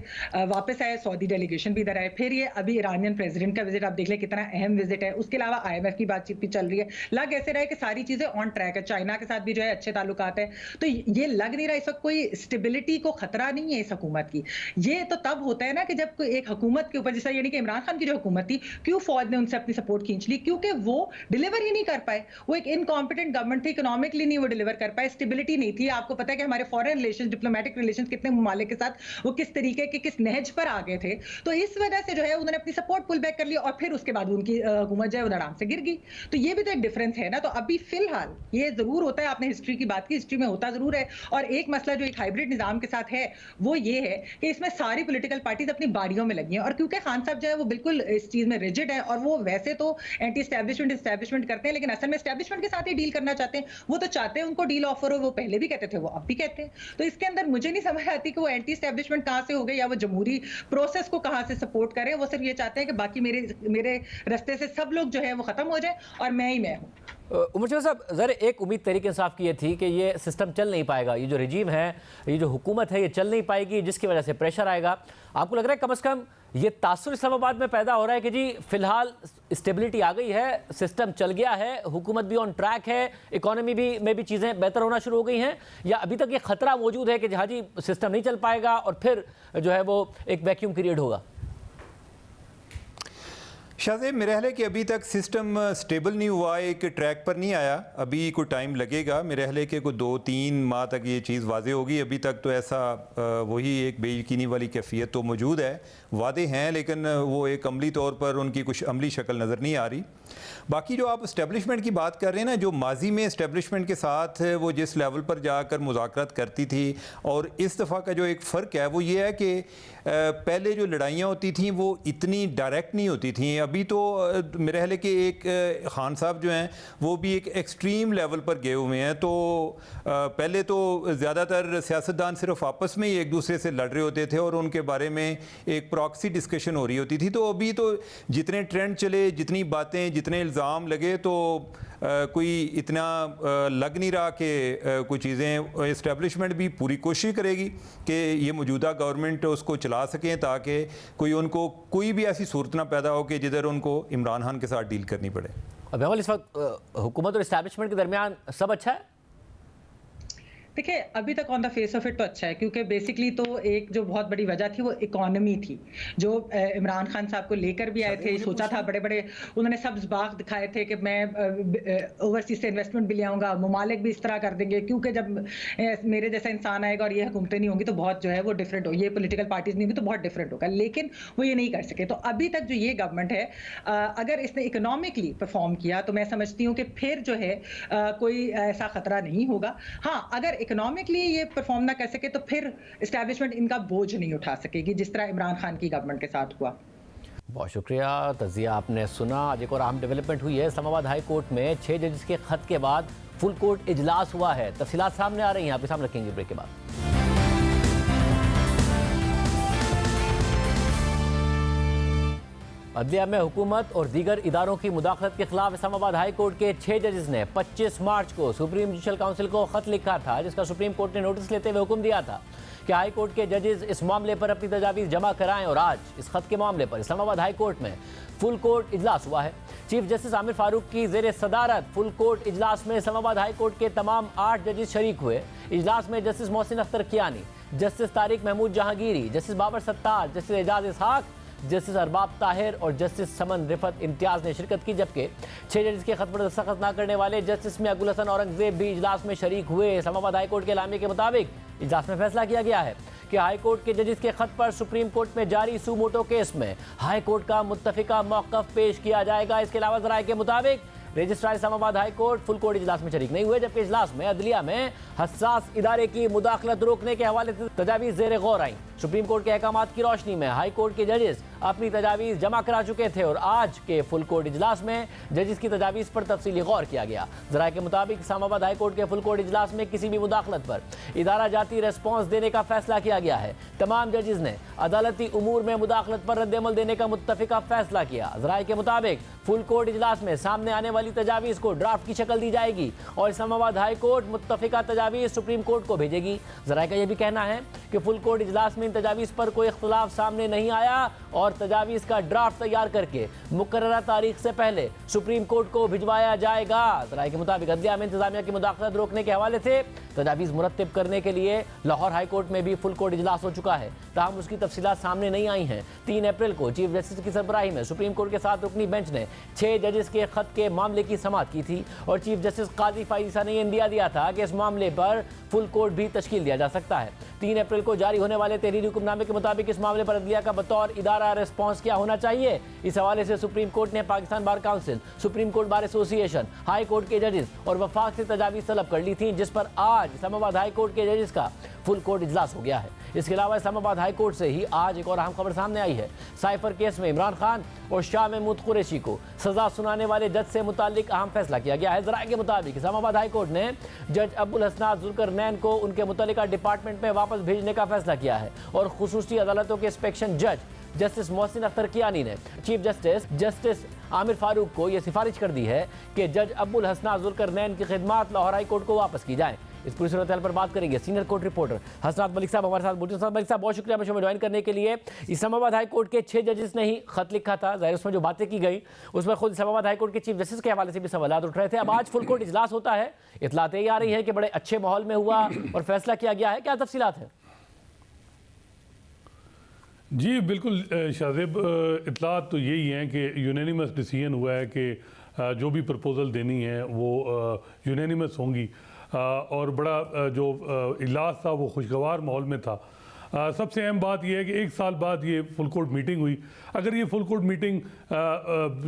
Speaker 11: वापस आए, सऊदी डेलीगेशन भी इधर आए, फिर ये अभी ईरानियन प्रेसिडेंट का विजिट आप देख लें कितना अहम विजिट है। उसके अलावा IMF की बातचीत भी चल रही है। लग ऐसे रहा है कि सारी चीज़ें ऑन ट्रैक है, चाइना के साथ भी जो है अच्छे ताल्लुकात है। तो ये लग नहीं रहा इस वक्त कोई स्टेबिलिटी को खतरा नहीं है इस हुकूमत की। ये तो तब होता है ना कि जब कोई एक हुकूमत के ऊपर, जैसा यानी कि इमरान खान की जो हुकूमत थी, क्यों फौज ने उनसे अपनी सपोर्ट खींच ली, क्योंकि वो डिलीवर ही नहीं कर पाए। वो एक इनकॉम्पिटेंट गवर्नमेंट थी, इकोनॉमिकली नहीं वो डिलीवर कर पाए, स्टेबिलिटी नहीं थी। आपको पता है कि हमारे फॉरेन रिलेशन, डिप्लोमेटिक रिलेशन कितने ममालिक के साथ वो किस तरीके के किस नहज पर आ गए थे। तो इस वजह से जो है उन्होंने अपनी सपोर्ट पुल बैक कर लिया और फिर उसके बाद उनकी हुकूमत जो है आराम से गिर गई। तो ये भी तो एक डिफरेंस है ना। तो अभी फिलहाल ये जरूर होता है, आपने हिस्ट्री की बात की, हिस्ट्री में होता जरूर है। और एक मसला जो एक हाइब्रिड निजाम के साथ है वो ये है कि इसमें सारी पॉलिटिकल पार्टीज अपनी बारियों में लगी हैं। और क्योंकि खान साहब जो है वो बिल्कुल इस चीज में रिजिड है और वो वैसे तो एंटी एस्टैब्लिशमेंट करते हैं, लेकिन असल में एस्टैब्लिशमेंट के साथ ही डील करना चाहते हैं। वो तो चाहते हैं उनको डील ऑफर हो, वो पहले भी कहते थे, वो अब भी कहते हैं। तो इसके अंदर मुझे नहीं समझ आती कि वो एंटी एस्टैब्लिशमेंट कहां से हो गए या वो जमहूरी प्रोसेस को कहां से सपोर्ट करें। वो सिर्फ ये चाहते हैं कि बाकी मेरे रास्ते से सब लोग जो है वो खत्म हो जाए और मैं ही मैं हूं।
Speaker 1: उमर शरीफ साहब, ज़रा एक उम्मीद तहरीक इंसाफ की ये थी कि ये सिस्टम चल नहीं पाएगा, ये जो रिजीम है, ये जो हुकूमत है, ये चल नहीं पाएगी, जिसकी वजह से प्रेशर आएगा। आपको लग रहा है कम से कम ये तासुर इस्लामाबाद में पैदा हो रहा है कि जी फिलहाल स्टेबिलिटी आ गई है, सिस्टम चल गया है, हुकूमत भी ऑन ट्रैक है, इकोनॉमी भी में भी चीज़ें बेहतर होना शुरू हो गई हैं, या अभी तक ये खतरा मौजूद है कि हाँ जी सिस्टम नहीं चल पाएगा और फिर जो है वो एक वैक्यूम पीरियड होगा?
Speaker 4: शाहज़ेब, मेरे ख्याल है कि अभी तक सिस्टम स्टेबल नहीं हुआ, एक ट्रैक पर नहीं आया, अभी कोई टाइम लगेगा। मेरे ख्याल है कि कोई 2-3 माह तक ये चीज़ वाज़े होगी। अभी तक तो ऐसा वही एक बेयकीनी वाली कैफियत तो मौजूद है, वादे हैं, लेकिन वो एक अमली तौर पर उनकी कुछ अमली शक्ल नज़र नहीं आ रही। बाकी जो आप इस्टेब्लिशमेंट की बात कर रहे हैं ना, जो माजी में इस्टेब्लिशमेंट के साथ वो जिस लेवल पर जाकर मुज़ाकरात करती थी, और इस दफ़ा का जो एक फ़र्क है वो ये है कि पहले जो लड़ाइयाँ होती थी वो इतनी डायरेक्ट नहीं होती थी। अभी तो मेरे ख्याल है कि एक खान साहब जो हैं वो भी एक एक्सट्रीम लेवल पर गए हुए हैं। तो पहले तो ज़्यादातर सियासतदान सिर्फ आपस में ही एक दूसरे से लड़ रहे होते थे और उनके बारे में एक प्रॉक्सी डिस्कशन हो रही होती थी। तो अभी तो जितने ट्रेंड चले, जितनी बातें, जितने इल्ज़ाम लगे, तो कोई इतना लग नहीं रहा कि कोई चीज़ें इस्टेब्लिशमेंट भी पूरी कोशिश करेगी कि ये मौजूदा गवर्नमेंट उसको चला सकें, ताकि कोई उनको कोई भी ऐसी सूरत ना पैदा हो कि जिधर उनको इमरान खान के साथ डील करनी पड़े।
Speaker 1: अब इस वक्त हुकूमत और इस्टेब्लिशमेंट के दरमियान सब अच्छा है?
Speaker 11: देखिए, अभी तक on the face of it तो अच्छा है, क्योंकि बेसिकली तो एक जो बहुत बड़ी वजह थी वो इकोनॉमी थी, जो इमरान खान साहब को लेकर भी आए थे। सोचा था, बड़े बड़े उन्होंने सब्ज बाग दिखाए थे कि मैं ओवरसीज से इन्वेस्टमेंट भी ले आऊँगा, ममालिक भी इस तरह कर देंगे, क्योंकि जब मेरे जैसा इंसान आएगा और ये हुकूमतें नहीं होंगी तो बहुत जो है वो डिफरेंट हो, ये पोलिटिकल पार्टीज नहीं होंगी तो बहुत डिफरेंट होगा। लेकिन वो ये नहीं कर सके। तो अभी तक जो ये गवर्नमेंट है, अगर इसने इकोनॉमिकली परफॉर्म किया तो मैं समझती हूँ कि फिर जो है कोई ऐसा खतरा नहीं होगा। हाँ, अगर इकोनॉमिकली ये परफॉर्म ना कर सके तो फिर एस्टैब्लिशमेंट इनका बोझ नहीं उठा सकेगी, जिस तरह इमरान खान की गवर्नमेंट के साथ हुआ।
Speaker 1: बहुत शुक्रिया, तज़िया आपने सुना। आज एक और अहम डेवलपमेंट हुई है, इस्लामाबाद हाई कोर्ट में 6 जजेस के खत के बाद फुल कोर्ट इजलास हुआ है। तफसीलात सामने आ रही हैं, आपके सामने रखेंगे ब्रेक के बाद। अदलिया में हुकूमत और दीगर इदारों की मुदाखलत के खिलाफ इस्लामाबाद हाई कोर्ट के 6 जजेस ने 25 मार्च को सुप्रीम जुडिशल काउंसिल को खत लिखा था, जिसका सुप्रीम कोर्ट ने नोटिस लेते हुए हुक्म दिया था कि हाई कोर्ट के जजेस इस मामले पर अपनी तजावीज़ जमा कराएं। और आज इस खत के मामले पर इस्लामाबाद हाई कोर्ट में फुल कोर्ट इजलास हुआ है। चीफ जस्टिस आमिर फारूक की ज़ेर सदारत फुल कोर्ट इजलास में इस्लामाबाद हाई कोर्ट के तमाम 8 जजेस शरीक हुए। इजलास में justice Mohsin Akhtar Kayani, justice Tariq Mahmood Jahangiri, justice Babar Sattar, justice Ejaz Ishaq, justice Arbab Tahir और जस्टिस समन रिफत इम्तियाज़ ने शिरकत की, जबकि 6 जजेस के खत पर दस्तखत न करने वाले जस्टिस मियां गुल हसन औरंगजेब भी इजलास में शरीक हुए। इस्लामाबाद हाई कोर्ट के एलामिया के मुताबिक इजलास में फैसला किया गया है कि हाई कोर्ट के जजेस के खत पर सुप्रीम कोर्ट में जारी सू मोटो केस में हाई कोर्ट का मुत्तफिका मौक़िफ़ पेश किया जाएगा। इसके अलावा ज़राए के मुताबिक registrar Islamabad high court full court इजलास में शरीक नहीं हुए, जबकि इजलास में अदलिया में हसास इदारे की मुदाखलत रोकने के हवाले से तजावीज़ ज़ेर गौर आई। सुप्रीम कोर्ट के अहकामात की रोशनी में हाई कोर्ट के जजेस अपनी तजावीज़ जमा करा चुके थे और आज के फुल कोर्ट इजलास में जजेस की तजावीज़ पर तफसीली गौर किया गया। ज़राए के मुताबिक इस्लामाबाद हाई कोर्ट के फुल कोर्ट इजलास में किसी भी मुदाखलत पर इदारा जाती रेस्पॉन्स देने का फैसला किया गया है। तमाम जजेस ने अदालती उमूर में मुदाखलत पर रद्द-ए-अमल देने का मुत्तफिका फैसला किया। ज़राए के मुताबिक फुल कोर्ट इजलास में सामने आने वाली तजावीज़ को ड्राफ्ट की शक्ल दी जाएगी और इस्लामाबाद हाई कोर्ट मुत्तफिका तजावीज़ सुप्रीम कोर्ट को भेजेगी। ज़राए का यह भी कहना है कि फुल कोर्ट इजलास में इन तजावीज़ पर कोई इख्तलाफ सामने नहीं आया और तजावीज़ का ड्राफ्ट तैयार करके मुकर्ररा तारीख से पहले सुप्रीम कोर्ट को भिजवाया जाएगा। राय के मुताबिक अदलिया में इंतजामिया की मुदाखलत रोकने के हवाले से तजावीज़ मुरत्तिब करने के लिए लाहौर हाई कोर्ट में भी फुल कोर्ट इजलास हो चुका है, ताहम उसकी तफसीलात सामने नहीं आई हैं। 3 अप्रैल को चीफ जस्टिस की सरबराही में सुप्रीम कोर्ट के 7 रुकनी बेंच ने 6 जजेस के खत के मामले की समाअत की थी और चीफ जस्टिस काजी फाइज ईसा ने इंदिया दिया था कि इस मामले पर फुल कोर्ट भी तश्कील दिया जा सकता है। 3 अप्रैल को जारी होने वाले तहरीरी हुक्मनामे के मुताबिक इस मामले पर अदलिया का बतौर इदारा रिस्पॉन्स क्या होना चाहिए, इस हवाले से सुप्रीम कोर्ट ने Pakistan bar council, supreme court bar association, high court के जजेस और वफाक से तजावीज़ तलब कर ली थी, जिस पर आज इस्लामाबाद हाई कोर्ट के जजेस का फुल कोर्ट इजलास हो गया है। इसके अलावा इस्लामाबाद हाई कोर्ट से ही आज एक और अहम खबर सामने आई है। साइफर केस में इमरान खान और शाह महमूद कुरैशी को सजा सुनाने वाले जज से मुतालिक अहम फैसला किया गया है। जराये के मुताबिक इस्लामाबाद हाई कोर्ट ने जज अब्दुल हसनात जुल्करनैन को उनके मुतल्लिका डिपार्टमेंट में वापस भेजने का फैसला किया है और खुसूसी अदालतों के इंस्पेक्शन जज जस्टिस मोहसिन अख्तर कियानी ने चीफ जस्टिस आमिर फारूक को यह सिफारिश कर दी है कि जज अब्दुल हसनात जुल्करनैन की खिदमात लाहौर हाई कोर्ट को वापस की जाएं। इस पूरी सूरत पर बात करेंगे सीनियर कोर्ट रिपोर्टर हसनात मलिक साहब हमारे साथ मौजूद। हसनात मलिक साहब बहुत शुक्रिया हमें शो में ज्वाइन करने के लिए। इस्लामाबाद हाई कोर्ट के 6 जजेस ने ही खत लिखा था, जाहिर उसमें जो बातें की गई उसमें खुद इस्लामाबाद हाई कोर्ट के चीफ जस्टिस के हवाले से भी सवाल उठ रहे थे। अब आज फुल कोर्ट इजलास होता है, इतलातें ये आ रही है कि बड़े अच्छे माहौल में हुआ और फैसला किया गया है, क्या तफसीलात है?
Speaker 12: जी बिल्कुल शाहजेब, इतलात तो यही हैं कि यूनानिमस डिसीजन हुआ है कि जो भी प्रपोज़ल देनी है वो यूनानिमस होंगी और बड़ा जो इजलास था वो खुशगवार माहौल में था। सबसे अहम बात यह है कि 1 साल बाद ये फुल कोर्ट मीटिंग हुई। अगर ये फुल कोर्ट मीटिंग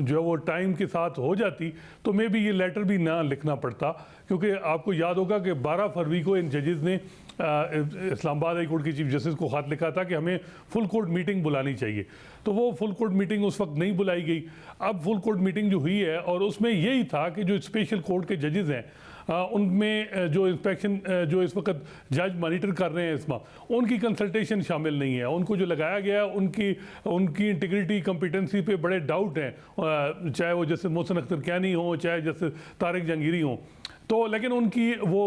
Speaker 12: जो है वो टाइम के साथ हो जाती तो मे भी ये लेटर भी ना लिखना पड़ता, क्योंकि आपको याद होगा कि 12 फरवरी को इन जजेस ने इस्लामाबाद हाई कोर्ट के चीफ जस्टिस को खत लिखा था कि हमें फुल कोर्ट मीटिंग बुलानी चाहिए, तो वो फुल कोर्ट मीटिंग उस वक्त नहीं बुलाई गई। अब फुल कोर्ट मीटिंग जो हुई है और उसमें यही था कि जो स्पेशल कोर्ट के जजेस हैं उनमें जो इंस्पेक्शन जो इस वक्त जज मॉनिटर कर रहे हैं इसमें उनकी कंसल्टेशन शामिल नहीं है। उनको जो लगाया गया है उनकी इंटीग्रिटी कॉम्पिटेंसी पे बड़े डाउट हैं, चाहे वो जैसे मोहसिन अख्तर कियानी हो, चाहे जैसे तारिक जहांगीरी हो, तो लेकिन उनकी वो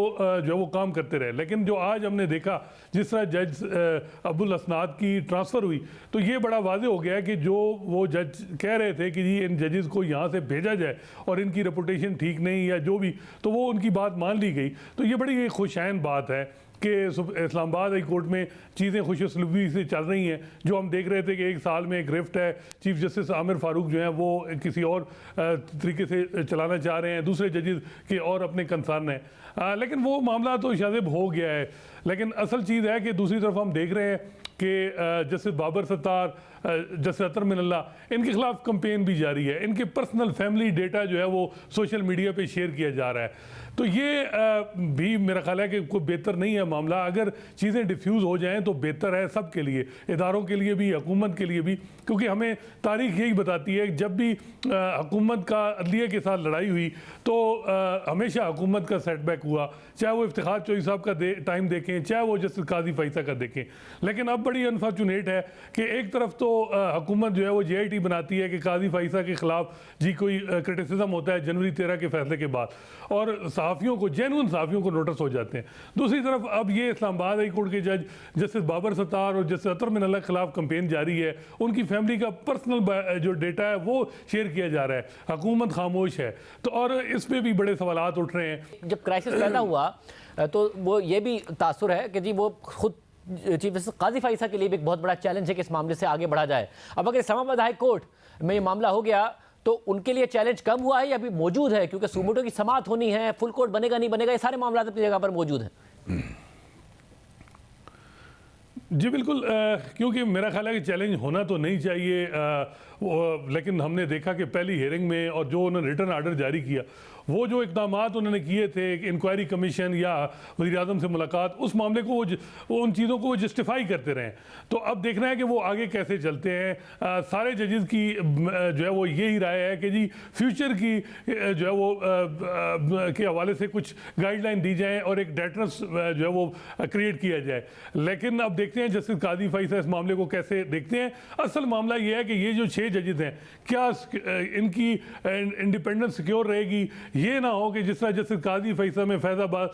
Speaker 12: जो वो काम करते रहे। लेकिन जो आज हमने देखा जिस तरह जज अब्दुल हसनात की ट्रांसफ़र हुई तो ये बड़ा वाज़ेह हो गया कि जो वो जज कह रहे थे कि जी इन जजेस को यहाँ से भेजा जाए और इनकी रेपुटेशन ठीक नहीं या जो भी, तो वो उनकी बात मान ली गई। तो ये बड़ी खुशैन बात है कि इस्लामाबाद हाई कोर्ट में चीज़ें खुशसलूकी से चल रही हैं। जो हम देख रहे थे कि 1 साल में एक रिफ्ट है, चीफ जस्टिस आमिर फारूक जो हैं वो किसी और तरीके से चलाना चाह रहे हैं, दूसरे जजेस के और अपने कंसर्न हैं, लेकिन वो मामला तो शायद हो गया है। लेकिन असल चीज़ है कि दूसरी तरफ हम देख रहे हैं कि जस्टिस बाबर सत्तार, जस्टिस अतर मिनल्ला, इनके खिलाफ कंपेन भी जारी है। इनके पर्सनल फैमिली डेटा जो है वो सोशल मीडिया पे शेयर किया जा रहा है। तो ये भी मेरा ख्याल है कि कोई बेहतर नहीं है मामला। अगर चीज़ें डिफ्यूज़ हो जाएं तो बेहतर है सबके लिए, इदारों के लिए भी, हुकूमत के लिए भी, क्योंकि हमें तारीख यही बताती है कि जब भी हुकूमत का अदलिया के साथ लड़ाई हुई तो हमेशा हुकूमत का सेटबैक हुआ, चाहे वो इफ्तिखार चौधरी साहब का टाइम देखें, चाहे वो जस्टिस काजी फाइसा का देखें। लेकिन अब बड़ी अनफॉर्चुनेट है कि एक तरफ तो हुकूमत जो है वो JIT बनाती है कि काजी फाइसा के खिलाफ जी कोई क्रिटिसिज्म होता है जनवरी 13 के फैसले के बाद और सहाफ़ियों को, जेन्युइन सहाफ़ियों को नोटिस हो जाते हैं। दूसरी तरफ अब ये इस्लामाबाद हाई कोर्ट के जज जस्टिस बाबर सत्तार और जस्टिस अतर मिनल्ला के खिलाफ कंपेन जारी है। उनकी फैमिली का पर्सनल जो डेटा है वो शेयर किया जा रहा है, हुकूमत खामोश है। तो और इस पर भी बड़े सवालात उठ रहे हैं।
Speaker 1: जब क्राइसिस पैदा हुआ तो वो ये भी तासुर है कि जी वो खुद चीफ जस्टिस काजी फाइसा के लिए भी एक बहुत बड़ा चैलेंज है कि इस मामले से आगे बढ़ा जाए। अब अगर इस्लामाबाद हाई कोर्ट में ये मामला हो गया तो उनके लिए चैलेंज कम हुआ है या अभी मौजूद है, क्योंकि सुमोटो की समाअत होनी है, फुल कोर्ट बनेगा नहीं बनेगा, ये सारे मामला अपनी जगह पर मौजूद हैं।
Speaker 12: जी बिल्कुल, क्योंकि मेरा ख्याल है कि चैलेंज होना तो नहीं चाहिए, लेकिन हमने देखा कि पहली हियरिंग में और जो उन्होंने रिटर्न आर्डर जारी किया वो जो इक़दामात उन्होंने किए थे, इंक्वायरी कमीशन या वज़ीर-ए-आज़म से मुलाकात, उस मामले को वो उन चीज़ों को जस्टिफाई करते रहे। तो अब देखना है कि वो आगे कैसे चलते हैं। सारे जजेस की जो है वो यही राय है कि जी फ्यूचर की जो है वो के हवाले से कुछ गाइडलाइन दी जाए और एक डेटर्स जो है वो क्रिएट किया जाए। लेकिन अब देखते हैं जस्टिस काजी फाइसा इस मामले को कैसे देखते हैं। असल मामला ये है कि ये जो 6 जजेस हैं क्या इनकी इंडिपेंडेंस सिक्योर रहेगी ये ना हो कि जिस तरह जस्टिस काजी फैसला में फैजाबाद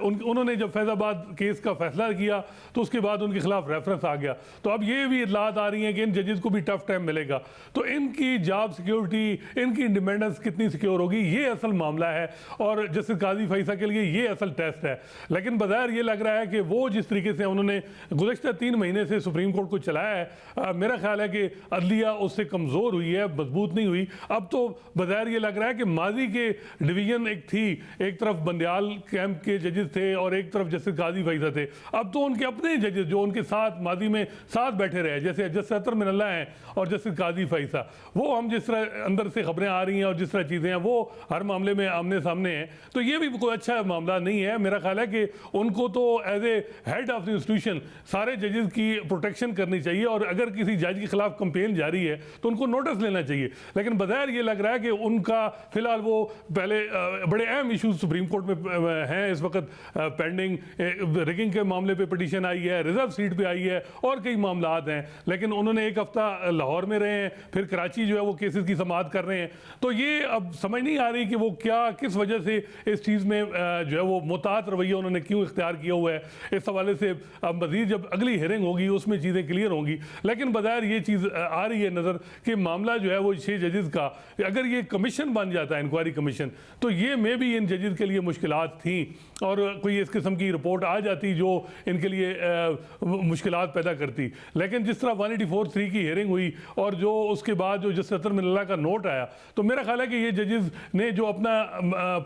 Speaker 12: उन्होंने जब फैजाबाद केस का फैसला किया तो उसके बाद उनके खिलाफ रेफरेंस आ गया, तो अब ये भी इतलात आ रही हैं कि इन जजेस को भी टफ टाइम मिलेगा, तो इनकी जॉब सिक्योरिटी, इनकी इंडिपेंडेंस कितनी सिक्योर होगी, ये असल मामला है और जस्टिस काजी फैसला के लिए ये असल टेस्ट है। लेकिन बज़ाहिर ये लग रहा है कि वो जिस तरीके से उन्होंने गुज़श्ता 3 महीने से सुप्रीम कोर्ट को चलाया है, मेरा ख्याल है कि अदलिया उससे कमज़ोर हुई है, मजबूत नहीं हुई। अब तो बज़ाहिर ये लग रहा है कि माजी के डिवीज़न एक थी, एक तरफ बंदयाल कैंप के जजेस थे और एक तरफ जस्टिस काजी फैसला थे, अब तो उनके अपने जजेस जो उनके साथ माजी में साथ बैठे रहे, जैसे जस्टिस अतर मिनल्ला हैं और जस्टिस काजी फैसला, वो हम जिस तरह अंदर से खबरें आ रही हैं और जिस तरह चीज़ें हैं वो हर मामले में आमने सामने हैं, तो ये भी कोई अच्छा मामला नहीं है। मेरा ख्याल है कि उनको तो as a head of the institution सारे जजेस की प्रोटेक्शन करनी चाहिए और अगर किसी जज के खिलाफ कंपेन जारी है तो उनको नोटिस लेना चाहिए। लेकिन बज़ाहिर ये लग रहा है कि उनका फिलहाल वो पहले बड़े अहम इशूज सुप्रीम कोर्ट में हैं इस वक्त पेंडिंग, रिगिंग के मामले पे पिटीशन आई है, रिजर्व सीट पे आई है और कई मामलात हैं, लेकिन उन्होंने एक हफ्ता लाहौर में रहे हैं, फिर कराची जो है वो केसेस की समाअत कर रहे हैं, तो ये अब समझ नहीं आ रही कि वो क्या किस वजह से इस चीज़ में जो है वो मुतात रवैया उन्होंने क्यों इख्तियार किया हुआ है। इस हवाले से अब मज़ीद जब अगली हियरिंग होगी उसमें चीज़ें क्लियर होंगी, लेकिन बज़ाहिर ये चीज़ आ रही है नज़र कि मामला जो है वो 6 जजेस का अगर ये कमीशन बन जाता है, इंक्वायरी कमीशन, तो ये में भी इन जजेस के लिए मुश्किलात थी और कोई इस किस्म की रिपोर्ट आ जाती जो इनके लिए मुश्किलात पैदा करती। लेकिन जिस तरह 184(3) की हियरिंग हुई और जो उसके बाद जो जस्टिस अतर मिनल्ला का नोट आया, तो मेरा ख्याल है कि ये जजेस ने जो अपना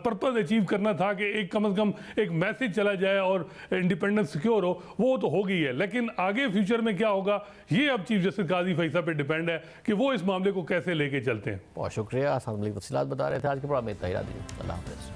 Speaker 12: पर्पज़ अचीव करना था कि एक कम से कम एक मैसेज चला जाए और इंडिपेंडेंस सिक्योर हो, वो तो हो गई है। लेकिन आगे फ्यूचर में क्या होगा ये अब चीफ जस्टिस काजी फैसला पे डिपेंड है कि वो इस मामले को कैसे लेके चलते हैं।
Speaker 1: बहुत शुक्रिया, आसान तफसीलात बता रहे थे। आज के प्रोग्राम में इतना ही। अल्लाह हाफ़िज़।